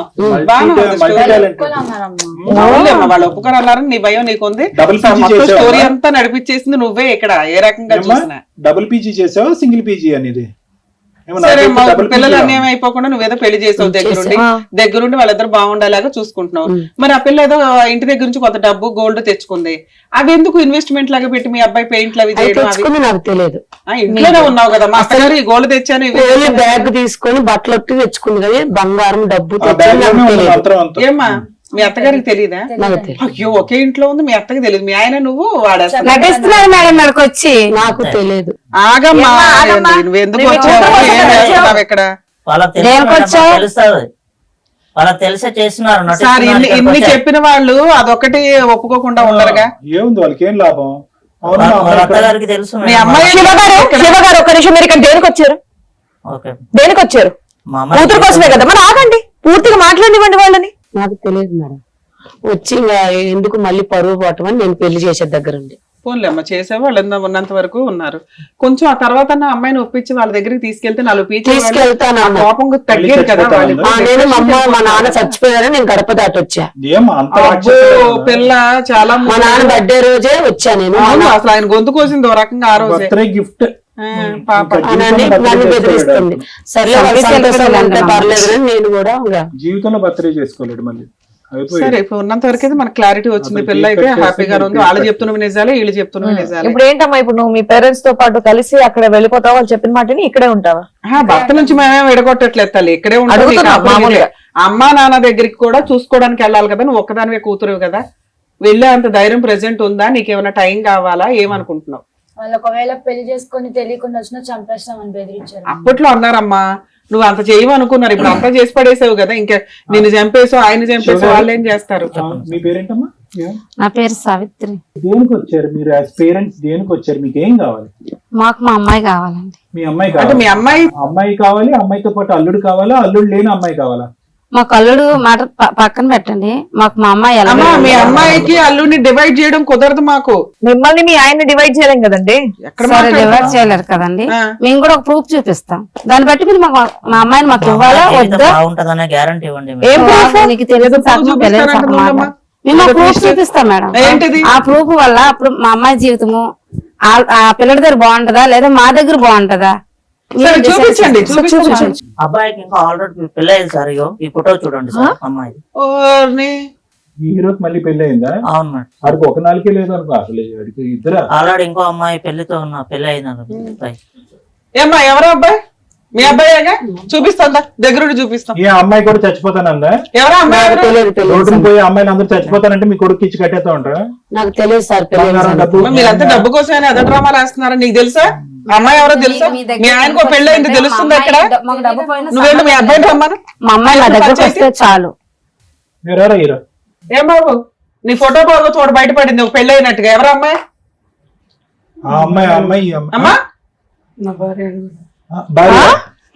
S3: వాళ్ళు ఒప్పుకోనన్నారని నీ భయం నీకుంది.
S5: డబుల్ పీజీ
S3: మొత్తం
S5: చేసావా?
S3: స్టోరీ అంతా నడిపించేసింది నువ్వే ఇక్కడ ఏ రకంగా చూసినా.
S5: డబుల్ పీజీ చేసావా సింగిల్ పీజీ అనేది? ఏమన్నా
S3: సరే
S5: నాకైతే డబుల్
S3: పిల్లలు
S5: పీజీ
S3: అన్యాయం అయిపోకుండా నువ్వేదో పెళ్లి చేసావు దగ్గరుండి. దగ్గరుండి వాళ్ళిద్దరు బాగుండేలాగా చూసుకుంటున్నావు. మరి ఆ పిల్ల ఏదో ఇంటి దగ్గర నుంచి కొంత డబ్బు గోల్డ్ తెచ్చుకుంది, అవి ఎందుకు ఇన్వెస్ట్మెంట్ లాగా పెట్టి మీ అబ్బాయి పెయింట్లు అవి
S8: అవి
S3: చేయడం? అవి
S8: తెచ్చుకుంది నాకు తెలియదు.
S3: ఇంట్లోనే ఉన్నావు కదా, మా అత్తగారు ఈ గోల్డ్ తెచ్చాను ఇవి
S8: ఓన్లీ బ్యాగ్ తీసుకొని బట్టలు ఒట్టి తెచ్చుకుంది కానీ బంగారం డబ్బు
S5: ఆ
S8: తెచ్చింది
S5: బ్యాగ్
S8: నాకు
S5: లోనే ఉంది
S8: తెలియదు.
S5: మంత్రం అంతా.
S3: ఏమ్మా మీ అత్తగారికి తెలియదా?
S8: నాకు తెలియదు.
S3: అయ్యో ఒకే ఇంట్లో ఉంది, మీ అత్తకి తెలియదు, మీ ఆయన నువ్వు వాడేస్తా.
S4: నటిస్తున్నాడు మేడం ఇక్కడికి వచ్చి.
S8: నాకు తెలియదు.
S3: ఆగమ్మా,
S6: ఆగమ్మా.
S3: నువ్వు ఎందుకు
S6: నువ్వు
S3: వచ్చావు?
S6: ఎక్కడ
S3: ఏం
S6: వచ్చావు?
S3: చేస్తున్నావు ఇక్కడ?
S2: వాళ్ళకి తెలుస్తుంది, వాళ్ళకి తెలిసే చేస్తున్నారు.
S3: సార్ ఇన్ని చెప్పిన వాళ్ళు అదొకటి ఒప్పుకోకుండా ఉండరుగా.
S5: ఏముంది వాళ్ళకి ఏం లాభం? అవునా?
S2: వాళ్ళ అత్తగారికి తెలుసు
S3: మీ
S2: మేడం.
S3: అమ్మాయి
S6: శివగారు ఒక్క నిమిషం, మీరు ఇక్కడ దేనికి వచ్చారు?
S2: ఓకే
S6: దేనికి వచ్చారు?
S2: మా అమ్మాయి
S6: కూతురు కోసమే కదా. మరి ఆగండి, పూర్తిగా మాట్లాడివ్వండి వాళ్ళని.
S8: నాకు తెలియదు మేడం. వచ్చి ఇంకా ఎందుకు మళ్ళీ పరువు పోవటం అని నేను పెళ్లి చేసే దగ్గర ఉండి.
S3: ఫోన్లే అమ్మ చేసే వాళ్ళు ఉన్నంత వరకు ఉన్నారు. కొంచెం ఆ తర్వాత నా అమ్మాయిని ఒప్పించి వాళ్ళ దగ్గరికి తీసుకెళ్తే నాలుగు పీచు
S8: తీసుకెళ్తాను అన్న.
S3: కోపం తగ్గేది కదా వాళ్ళు.
S8: నేను మా అమ్మ మా నాన్న చచ్చిపోయారని నేను గడప దాటి వచ్చా.
S5: ఏం అంత
S3: అబ్బో,
S5: రాక్షసుడు?
S3: పిల్ల చాలా
S8: మా నాన్న బర్త్డే రోజే వచ్చా నేను.
S3: అవును, అసలు ఆయన గొంతు కోసింది ఓ రకంగా ఆ రోజే.
S5: బర్త్డే గిఫ్ట్
S3: పాప
S8: అని నన్ను బెదిరిస్తుంది. సర్లే వాళ్ళ సంతోషం అంటే పర్లేదు అని నేను కూడా ఇంకా
S5: జీవితంలో బర్త్డే చేసుకోలేడు మళ్ళీ. అయిపోయింది.
S3: సరే ఇప్పుడు ఉన్నంత వరకు అయితే మనకు క్లారిటీ వచ్చింది.
S5: అసలు
S3: పిల్ల అయితే
S5: కేక్ కట్
S3: హ్యాపీగా ఉంది.
S5: చేసి
S3: వాళ్ళు చెప్తున్నవి నిజాలే, వీళ్ళు చెప్తున్నవి నిజాలే.
S6: ఇప్పుడు ఏంటమ్మా, ఇప్పుడు నువ్వు మీ పేరెంట్స్ తో పాటు కలిసి అక్కడ వెళ్ళిపోతావా? వాళ్ళు చెప్పిన మాటని ఇక్కడే ఉంటావా?
S3: భర్త నుంచి మేమేం విడగొట్టట్లేదు తల్లి, ఇక్కడే ఉంటాం.
S6: అడుగుతున్నా,
S3: నీకు అప్పుడు
S6: మామూలుగా.
S3: అమ్మా నాన్న దగ్గరికి కూడా చూసుకోవడానికి వెళ్ళాలి కదా, నువ్వు ఒక్కదానివే కూతురు కదా. వెళ్ళే అంత ధైర్యం ప్రెసెంట్ ఉందా? నీకేమైనా టైం కావాలా? ఏమనుకుంటున్నావు?
S7: వాళ్ళు ఒకవేళ పెళ్లి చేసుకొని తెలియకుండా వచ్చినా చంపేస్తామని బెదిరించారు.
S3: అప్పట్లో అన్నారమ్మా, నువ్వు అంత చేయమనుకున్నారు, ఇప్పుడు అంతా చేసి పడేసావు కదా. ఇంకా నిన్ను చంపేసావు, ఆయన చంపేసావు, వాళ్ళు ఏం చేస్తారు?
S5: మీ పేరేంటమ్మా?
S4: నా పేరు సావిత్రి.
S5: దేనికి వచ్చారు మీరు? యాజ్ పేరెంట్స్ దేనికి వచ్చారు? మీకు ఏం కావాలి?
S4: మాకు మా అమ్మాయి కావాలండి.
S5: మీ అమ్మాయి
S3: అంటే
S5: కావాలి.
S3: మీ అమ్మాయి
S5: అమ్మాయి కావాలి, అమ్మాయితో పాటు అల్లుడు కావాలా? అల్లుడు లేని అమ్మాయి కావాలా?
S4: మాకు అల్లుడు మాట పక్కన పెట్టండి, మాకు మా అమ్మాయి ఎలా
S3: అమ్మా, మీ అమ్మాయికి అల్లుడిని డివైడ్ చేయడం కుదరదు మాకు.
S6: మిమ్మల్ని మీ ఆయన్ని డివైడ్ చేయలేం కదండి.
S3: ఎక్కడ
S4: సరే
S3: మాట్లాడుతున్నావు?
S4: డివైడ్ చేయలేరు కదండి.
S3: ఆ.
S4: మేము కూడా ఒక ప్రూఫ్ చూపిస్తాం, దాన్ని బట్టి మీరు మాకు మా అమ్మాయిని మాకు ఇవ్వాలా వద్దా?
S2: బాగుంటదనే గ్యారంటీ ఇవ్వండి
S6: ఏం
S2: మేడం.
S6: proof?
S4: నీకు తెలియదు సగం తెలియదు
S3: చూపిస్తానంటే
S4: సగం
S3: నువ్వమ్మా.
S4: మాట. మేము ప్రూఫ్ చూపిస్తాం మేడం.
S3: ఏంటిది?
S4: ఆ ప్రూఫ్ వల్ల అప్పుడు మా అమ్మాయి జీవితము ఆ పిల్లడి దగ్గర బాగుంటదా లేదా మా దగ్గర బాగుంటదా?
S3: సరే, చూపించండి, చూపించండి.
S2: అబ్బాయికి ఇంకా ఆల్రెడీ పెళ్లి అయింది సార్. ఇగో ఈ ఫోటో చూడండి సార్ అమ్మాయి.
S3: ఓర్ని.
S5: ఈ హీరోకి మళ్ళీ పెళ్లి అయిందా?
S2: అవును మేడం,
S5: వాడికి ఒక నాలుగే లేదు అనుకో. అసలు వాడికి ఇద్దరా?
S2: ఆల్రెడీ ఇంకో అమ్మాయి పెళ్లితో ఉన్న పెళ్లి అయింది.
S3: ఏమ్మా ఎవరో అబ్బాయి? మీ అబ్బాయిగా? చూపిస్తుందా? దగ్గరుండి చూపిస్తాం.
S5: ఈ అమ్మాయి కూడా చచ్చిపోతానందా?
S3: ఎవరో అమ్మాయి ఎవరు?
S8: తెలియదు
S5: రోడ్డున పోయి అమ్మాయిలు అందరూ చచ్చిపోతానంటే మీ కొడుకు ఇచ్చి కట్టేస్తా ఉంటారా?
S8: నాకు తెలియదు సార్.
S5: బంగారం డబ్బు
S3: అమ్మా, మీరంతా డబ్బు కోసమే అదే డ్రామాలు వేస్తున్నారా? నీకు తెలుసా అమ్మాయి ఎవరో తెలుసా? మీ ఆయనకు ఒక పెళ్లి అయింది తెలుస్తుందా ఇక్కడ?
S4: మాకు డబ్బు పోయినా
S3: నువ్వేంటి మీ అబ్బాయిని రమ్మను.
S4: మా అమ్మాయి నా దగ్గరకు వస్తే చాలు.
S5: మీరెవరా హీరో?
S3: ఏం బాబు నీ ఫోటో బాబు చోట బయటపడింది ఒక పెళ్లి అయినట్టుగా. ఎవరు అమ్మాయి?
S5: ఆ అమ్మాయి ఆ అమ్మాయి ఈ అమ్మాయి.
S3: అమ్మా
S5: ఆ, భార్య.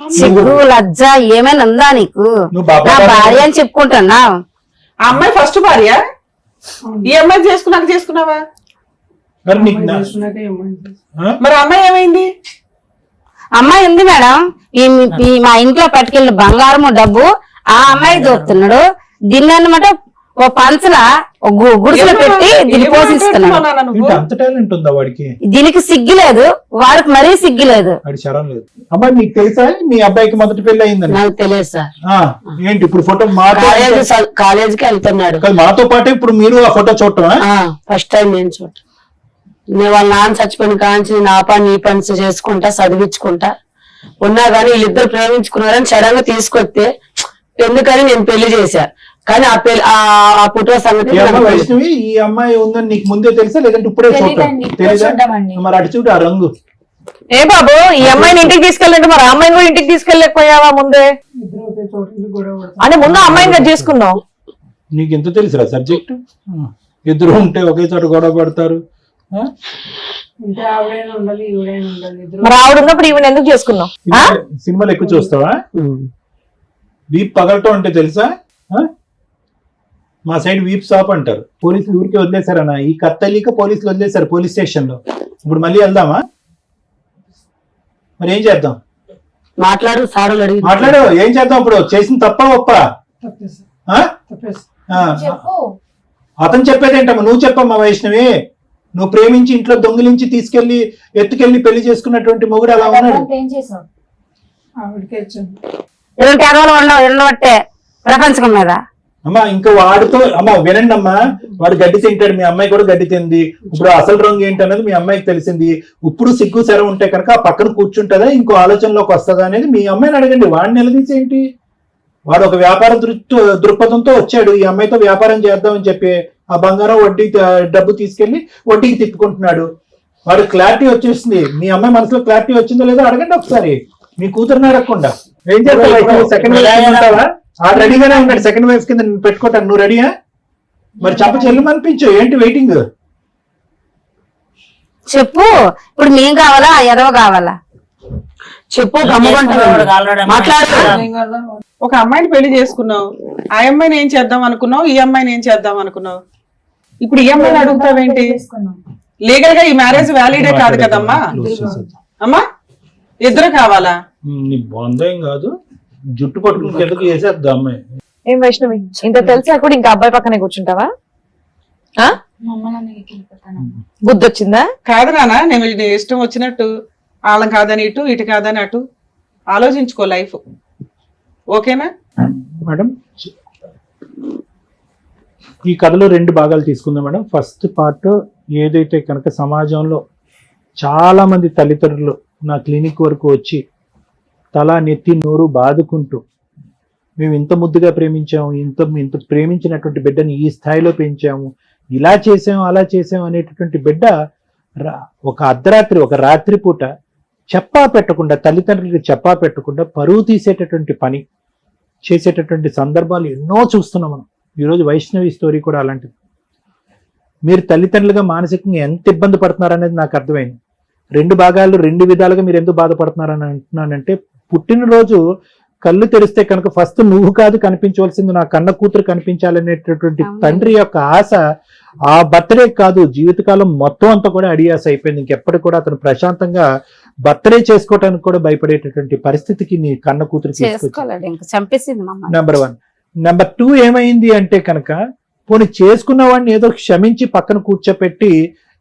S4: సిగ్గు లజ్జ ఏమైనా ఉందా నీకు?
S5: నువ్వు బాబా
S4: నా భార్య అని చెప్పుకుంటున్నావు.
S3: ఆ అమ్మాయి ఫస్ట్ భార్య? ఈ అమ్మాయి చేసుకున్నావా?
S5: మరి నీకు నా- ఆ?
S3: మరి ఆ అమ్మాయి ఏమైంది?
S4: అమ్మాయి ఉంది మేడం, ఈ మా ఇంట్లో పట్టుకెళ్ళిన బంగారము డబ్బు ఆ అమ్మాయి దొరుకుతున్నాడు. దీన్ని అన్నమాట ఓ పంచల గుడిసెలో పెట్టి దీన్ని పోషిస్తున్నాడు.
S5: ఇంకా అంత టాలెంట్ ఉందా వాడికి?
S4: దీనికి సిగ్గులేదు, వాడికి మరీ సిగ్గులేదు.
S5: వాడి శరం లేదు. అమ్మాయి మీకు తెలుసా మీ అబ్బాయికి మొదటి పెళ్లి అయిందని?
S8: నాకు తెలియదు సార్.
S5: ఏంటి ఇప్పుడు ఫోటో మాతో
S8: కాలేజీకి వెళ్తున్నాడు
S5: మాతో పాటు ఇప్పుడు మీరు ఆ ఫోటో చూడటం?
S8: ఫస్ట్ టైం నేను చూడటం. నేను వాళ్ళ నాన్న చచ్చిపోయిన కాంచి నేను ఆ పని ఈ పని చేసుకుంటా చదివించుకుంటా ఉన్నా గానీ వీళ్ళిద్దరు ప్రేమించుకున్నారని సడన్ గా తీసుకొస్తే ఎందుకని నేను పెళ్లి చేశా. కానీ ఆ ఫోటో సంగతి
S5: వైష్ణవి ఈ అమ్మాయి ఉందని నీకు ముందే తెలుసా లేదంటే ఇప్పుడే చూడటం? తెలీదా? మరి అటు చూడు ఆ రంగు.
S6: ఏ బాబు, ఈ అమ్మాయిని ఇంటికి తీసుకెళ్ళండి, మరి ఆ అమ్మాయిని కూడా ఇంటికి తీసుకెళ్ళలేకపోయావా ముందే? అంటే ముందు అమ్మాయిని కదా చేసుకున్నాం.
S5: నీకు ఎంత తెలుసురా సబ్జెక్ట్? ఇద్దరు ఉంటే ఒకే చోట గొడవ పడతారు.
S6: మరి ఆవిడ ఉన్నప్పుడు ఈవిడ ఎందుకు చేసుకున్నాం?
S5: సినిమాలు ఎక్కువ చూస్తావా? వీప్ పగలటం అంటే తెలుసా? మా సైడ్ వీప్ షాప్ అంటారు. పోలీసులు ఊరికే వదిలేశారన్న, ఈ కత్తలీక పోలీసులు వదిలేశారు పోలీస్ స్టేషన్ లో. ఇప్పుడు మళ్ళీ వెళ్దామా? మరి ఏం చేద్దాం?
S8: మాట్లాడు సారులు అడిగి
S5: మాట్లాడు. ఏం చేద్దాం ఇప్పుడు? చేసిన తప్ప ఒప్ప? అతను చెప్పేదేంటమ్మా? నువ్వు చెప్పమ్మా వైష్ణవి. నువ్వు ప్రేమించి ఇంట్లో దొంగిలించి తీసుకెళ్లి ఎత్తుకెళ్లి పెళ్లి చేసుకున్నటువంటి మొగుడు అలా ఉన్నాడు.
S4: ప్రపంచం మీద
S5: అమ్మా ఇంకా వాడితో అమ్మా వినండి అమ్మా, వాడు గడ్డి తింటాడు, మీ అమ్మాయి కూడా గడ్డి తింది. ఇప్పుడు అసలు రంగు ఏంటనేది మీ అమ్మాయికి తెలిసింది. ఇప్పుడు సిగ్గు శరం ఉంటే కనుక ఆ పక్కన కూర్చుంటుందా ఇంకో ఆలోచనలోకి వస్తుందా అనేది మీ అమ్మాయిని అడగండి. వాడిని నిలదీసేంటి? వాడు ఒక వ్యాపార దృక్పథంతో వచ్చాడు, ఈ అమ్మాయితో వ్యాపారం చేద్దామని చెప్పి ఆ బంగారం వడ్డీ డబ్బు తీసుకెళ్లి వడ్డీకి తిప్పుకుంటున్నాడు. వాడు క్లారిటీ వచ్చేసింది. మీ అమ్మాయి మనసులో క్లారిటీ వచ్చిందో లేదో అడగండి ఒకసారి. మీ కూతురుని అడగకుండా ఏం చేస్తావు? సెకండ్ వైఫ్ ఉంటావా? ఆ రెడీగానే ఉన్నాడు సెకండ్ వైఫ్ కింద పెట్టుకోవటాను. నువ్వు రెడీయా? మరి చెప్ప చెల్లుమనిపించు. ఏంటి వెయిటింగ్?
S4: చెప్పు. ఇప్పుడు మేం కావాలా ఎదవ కావాలా చెప్పు.
S3: ఒక అమ్మాయిని పెళ్లి చేసుకున్నావు, ఆ అమ్మాయిని ఏం చేద్దాం అనుకున్నావు, ఈ అమ్మాయిని ఏం చేద్దాం అనుకున్నావు. ఇప్పుడు ఈ అమ్మాయిని అడుగుతావేంటి? లీగల్ గా ఈ మ్యారేజ్ వ్యాలిడే కాదు కదమ్మా. అమ్మా ఇద్దరు కావాలా?
S5: నీ బాందేం కాదు, జుట్టు పట్టుకుని కిందకి వేసేద్దాం అమ్మాయి.
S6: ఏం వైష్ణవి, ఇంత తెలిసా కూడా ఇంకా అబ్బాయి పక్కనే కూర్చుంటావా? బుద్ధి వచ్చిందా?
S3: కాదు నానా, నేను ఇష్టం వచ్చినట్టు వాళ్ళం కాదని ఇటు, ఇటు కాదని అటు ఆలోచించుకో లైఫ్. ఓకేనా
S5: మేడం? ఈ కథలో 2 భాగాలు తీసుకుందాం మేడం. ఫస్ట్ పార్ట్ ఏదైతే కనుక సమాజంలో చాలా మంది తల్లిదండ్రులు నా క్లినిక్ వరకు వచ్చి తల నెత్తి నోరు బాదుకుంటూ మేము ఇంత ముద్దుగా ప్రేమించాము, ఇంత ప్రేమించినటువంటి బిడ్డని ఈ స్థాయిలో పెంచాము, ఇలా చేసాము అలా చేసాము అనేటటువంటి బిడ్డ ఒక అర్ధరాత్రి ఒక రాత్రి పూట చెప్పా పెట్టకుండా, తల్లిదండ్రులకి చెప్పా పెట్టకుండా పరువు తీసేటటువంటి పని చేసేటటువంటి సందర్భాలు ఎన్నో చూస్తున్నాం మనం. ఈరోజు వైష్ణవి స్టోరీ కూడా అలాంటిది. మీరు తల్లిదండ్రులుగా మానసికంగా ఎంత ఇబ్బంది పడుతున్నారనేది నాకు అర్థమైంది. 2 భాగాలు 2 విధాలుగా మీరు ఎందుకు బాధపడుతున్నారని అంటున్నానంటే, పుట్టినరోజు కళ్ళు తెరిస్తే కనుక ఫస్ట్ నువ్వు కాదు కనిపించవలసింది, నా కన్న కూతురు కనిపించాలనేటటువంటి తండ్రి యొక్క ఆశ ఆ బర్త్డే కాదు జీవితకాలం మొత్తం అంతా కూడా అడియాస అయిపోయింది. ఇంకెప్పటికి కూడా అతను ప్రశాంతంగా బర్త్డే చేసుకోవటానికి కూడా భయపడేటటువంటి పరిస్థితికి నీ కన్న కూతురు
S4: చంపేసింది.
S5: నెంబర్ 1. నెంబర్ 2 ఏమైంది అంటే కనుక, పోనీ చేసుకున్న వాడిని ఏదో క్షమించి పక్కన కూర్చోపెట్టి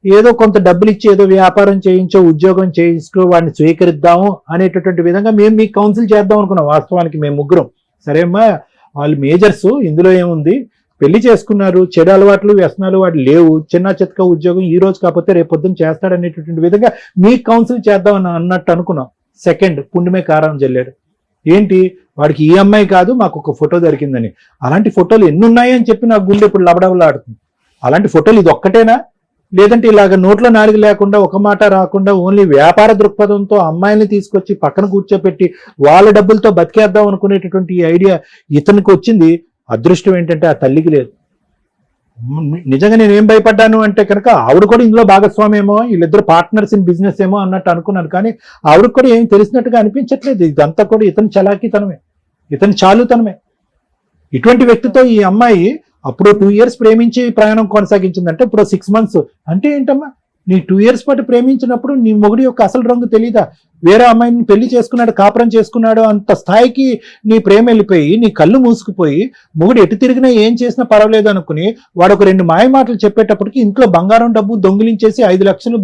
S5: ఏదో కొంత డబ్బులు ఇచ్చి ఏదో వ్యాపారం చేయించో ఉద్యోగం చేయించుకో వాడిని స్వీకరిద్దాము అనేటటువంటి విధంగా మేము మీకు కౌన్సిల్ చేద్దాం అనుకున్నాం. వాస్తవానికి మేము ముగ్గురం సరే అమ్మా వాళ్ళు మేజర్స్, ఇందులో ఏముంది, పెళ్లి చేసుకున్నారు, చెడు అలవాట్లు వ్యసనాలు వాడు లేవు, చిన్న చితక ఉద్యోగం ఈ రోజు కాకపోతే రేపు పొద్దున్న చేస్తాడనేటటువంటి విధంగా మీకు కౌన్సిల్ చేద్దాం అన్నట్టు అనుకున్నాం. సెకండ్ పుండుమే కారం జల్లాడు. ఏంటి వాడికి ఈ అమ్మాయి కాదు మాకు ఒక ఫోటో దొరికిందని. అలాంటి ఫోటోలు ఎన్ని ఉన్నాయని చెప్పి నాకు గుండె ఇప్పుడు లబడబలాడుతుంది. అలాంటి ఫోటోలు ఇది ఒక్కటేనా? లేదంటే ఇలాగ నోట్లో నాలుగు లేకుండా ఒక మాట రాకుండా ఓన్లీ వ్యాపార దృక్పథంతో అమ్మాయిని తీసుకొచ్చి పక్కన కూర్చోపెట్టి వాళ్ళ డబ్బులతో బతికేద్దాం అనుకునేటటువంటి ఈ ఐడియా ఇతనికి వచ్చింది. అదృష్టం ఏంటంటే ఆ తల్లికి లేదు. నిజంగా నేను ఏం భయపడ్డాను అంటే కనుక ఆవిడ కూడా ఇందులో భాగస్వామి ఏమో, వీళ్ళిద్దరు పార్ట్నర్స్ ఇన్ బిజినెస్ ఏమో అన్నట్టు అనుకున్నాను. కానీ ఆవిడకి కూడా ఏం తెలిసినట్టుగా అనిపించట్లేదు. ఇదంతా కూడా ఇతని చలాకీతనమే, ఇతని చాలుతనమే. ఇటువంటి వ్యక్తితో ఈ అమ్మాయి అప్పుడు 2 years ప్రేమించి ప్రయాణం కొనసాగించిందంటే ఇప్పుడు 6 months అంటే ఏంటమ్మా? నీ 2 years పాటు ప్రేమించినప్పుడు నీ మొగుడి యొక్క అసలు రంగు తెలీదా? వేరే అమ్మాయిని పెళ్లి చేసుకున్నాడు, కాపురం చేసుకున్నాడు అంత స్థాయికి నీ ప్రేమ వెళ్ళిపోయి నీ కళ్ళు మూసుకుపోయి మొగుడు ఎటు తిరిగినా ఏం చేసినా పర్వాలేదు అనుకుని వాడు ఒక 2 మాయ మాటలు చెప్పేటప్పటికి ఇంట్లో బంగారం డబ్బు దొంగిలించేసి 5 లక్షలు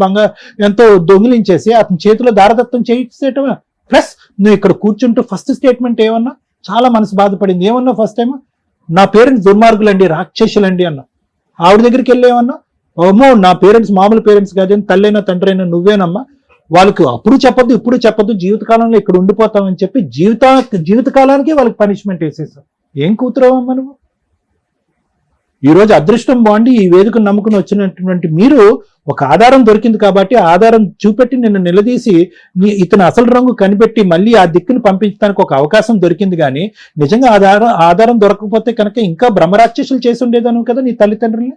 S5: ఎంతో దొంగిలించేసి అతని చేతిలో దారదత్తం చేసేటమా? ప్లస్ నువ్వు ఇక్కడ కూర్చుంటూ ఫస్ట్ స్టేట్మెంట్ ఏమన్నా? చాలా మనసు బాధపడింది. ఏమన్నా ఫస్ట్ టైం? నా పేరెంట్స్ దుర్మార్గులండి, రాక్షసులండి అన్న. ఆవిడ దగ్గరికి వెళ్ళేమన్నా? ఓమో నా పేరెంట్స్ మామూలు పేరెంట్స్ కాదని, తల్లైనా తండ్రైనా నువ్వేనమ్మా, వాళ్ళకి అప్పుడు చెప్పొద్దు ఇప్పుడు చెప్పొద్దు, జీవితకాలంలో ఇక్కడ ఉండిపోతామని చెప్పి జీవితకాలానికి వాళ్ళకి పనిష్మెంట్ వేసేసావు. ఏం కూతురవమ్మా నువ్వు? ఈరోజు అదృష్టం బాగుండి ఈ వేదికను నమ్ముకుని వచ్చినటువంటి మీరు ఒక ఆధారం దొరికింది కాబట్టి ఆధారం చూపెట్టి నిన్ను నిలదీసి ఇతని అసలు రంగు కనిపెట్టి మళ్ళీ ఆ దిక్కును పంపించడానికి ఒక అవకాశం దొరికింది. కానీ నిజంగా ఆధారం దొరకకపోతే కనుక ఇంకా బ్రహ్మరాక్షసులు చేసి ఉండేదాను కదా నీ తల్లిదండ్రుల్ని.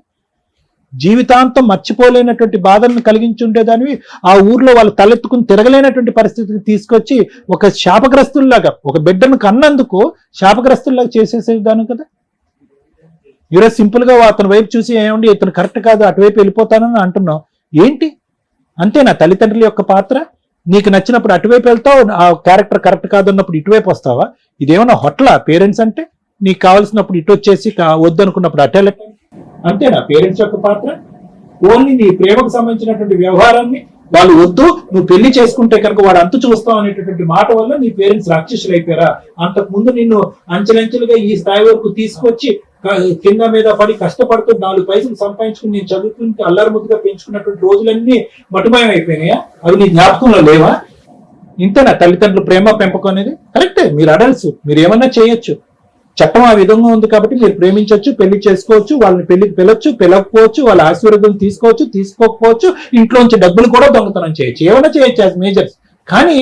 S5: జీవితాంతం మర్చిపోలేనటువంటి బాధలను కలిగించి ఉండేదానివి. ఆ ఊర్లో వాళ్ళు తలెత్తుకుని తిరగలేనటువంటి పరిస్థితికి తీసుకొచ్చి ఒక శాపగ్రస్తుల్లాగా, ఒక బిడ్డను కన్నందుకు శాపగ్రస్తుల్లాగా చేసేసేదాను కదా. ఈరోజు సింపుల్ గా అతని వైపు చూసి ఏమండి ఇతను కరెక్ట్ కాదు, అటువైపు వెళ్ళిపోతానని అంటున్నావు. ఏంటి అంతే నా తల్లిదండ్రుల యొక్క పాత్ర? నీకు నచ్చినప్పుడు అటువైపు వెళ్తావు, ఆ క్యారెక్టర్ కరెక్ట్ కాదన్నప్పుడు ఇటువైపు వస్తావా? ఇదేమన్నా హోటలా పేరెంట్స్ అంటే? నీకు కావాల్సినప్పుడు ఇటు వచ్చేసి వద్దనుకున్నప్పుడు అటెల్ అంతేనా పేరెంట్స్ యొక్క పాత్ర? ఓన్లీ నీ ప్రేమకు సంబంధించినటువంటి వ్యవహారాన్ని వాళ్ళు వద్దు, నువ్వు పెళ్లి చేసుకుంటే కనుక వాడు అంతు చూస్తావు అనేటటువంటి మాట వల్ల నీ పేరెంట్స్ రాక్షసులు అయిపోయారా? అంతకు ముందు నిన్ను అంచెలంచెలుగా ఈ స్థాయి వరకు తీసుకొచ్చి కింద మీద పడి కష్టపడుతూ 4 పైసలు సంపాదించుకుని నేను చదువుకుంటే అల్లరి ముద్దుగా పెంచుకున్నటువంటి రోజులన్నీ మటుమయం అయిపోయినాయా? అవి నీ జ్ఞాపకంలో లేవా? ఇంతేనా తల్లిదండ్రులు ప్రేమ పెంపకం అనేది? కరెక్టే, మీరు అడల్ట్స్, మీరు ఏమన్నా చేయొచ్చు. చట్టం ఆ విధంగా ఉంది కాబట్టి మీరు ప్రేమించవచ్చు, పెళ్లి చేసుకోవచ్చు, వాళ్ళని పెళ్లికి పిలవచ్చు, పిలవకపోవచ్చు, వాళ్ళ ఆశీర్వాదం తీసుకోవచ్చు, తీసుకోకపోవచ్చు, ఇంట్లోంచి డబ్బులు కూడా దొంగతనం చేయొచ్చు, ఏమైనా చేయొచ్చు యాజ్ మేజర్స్. కానీ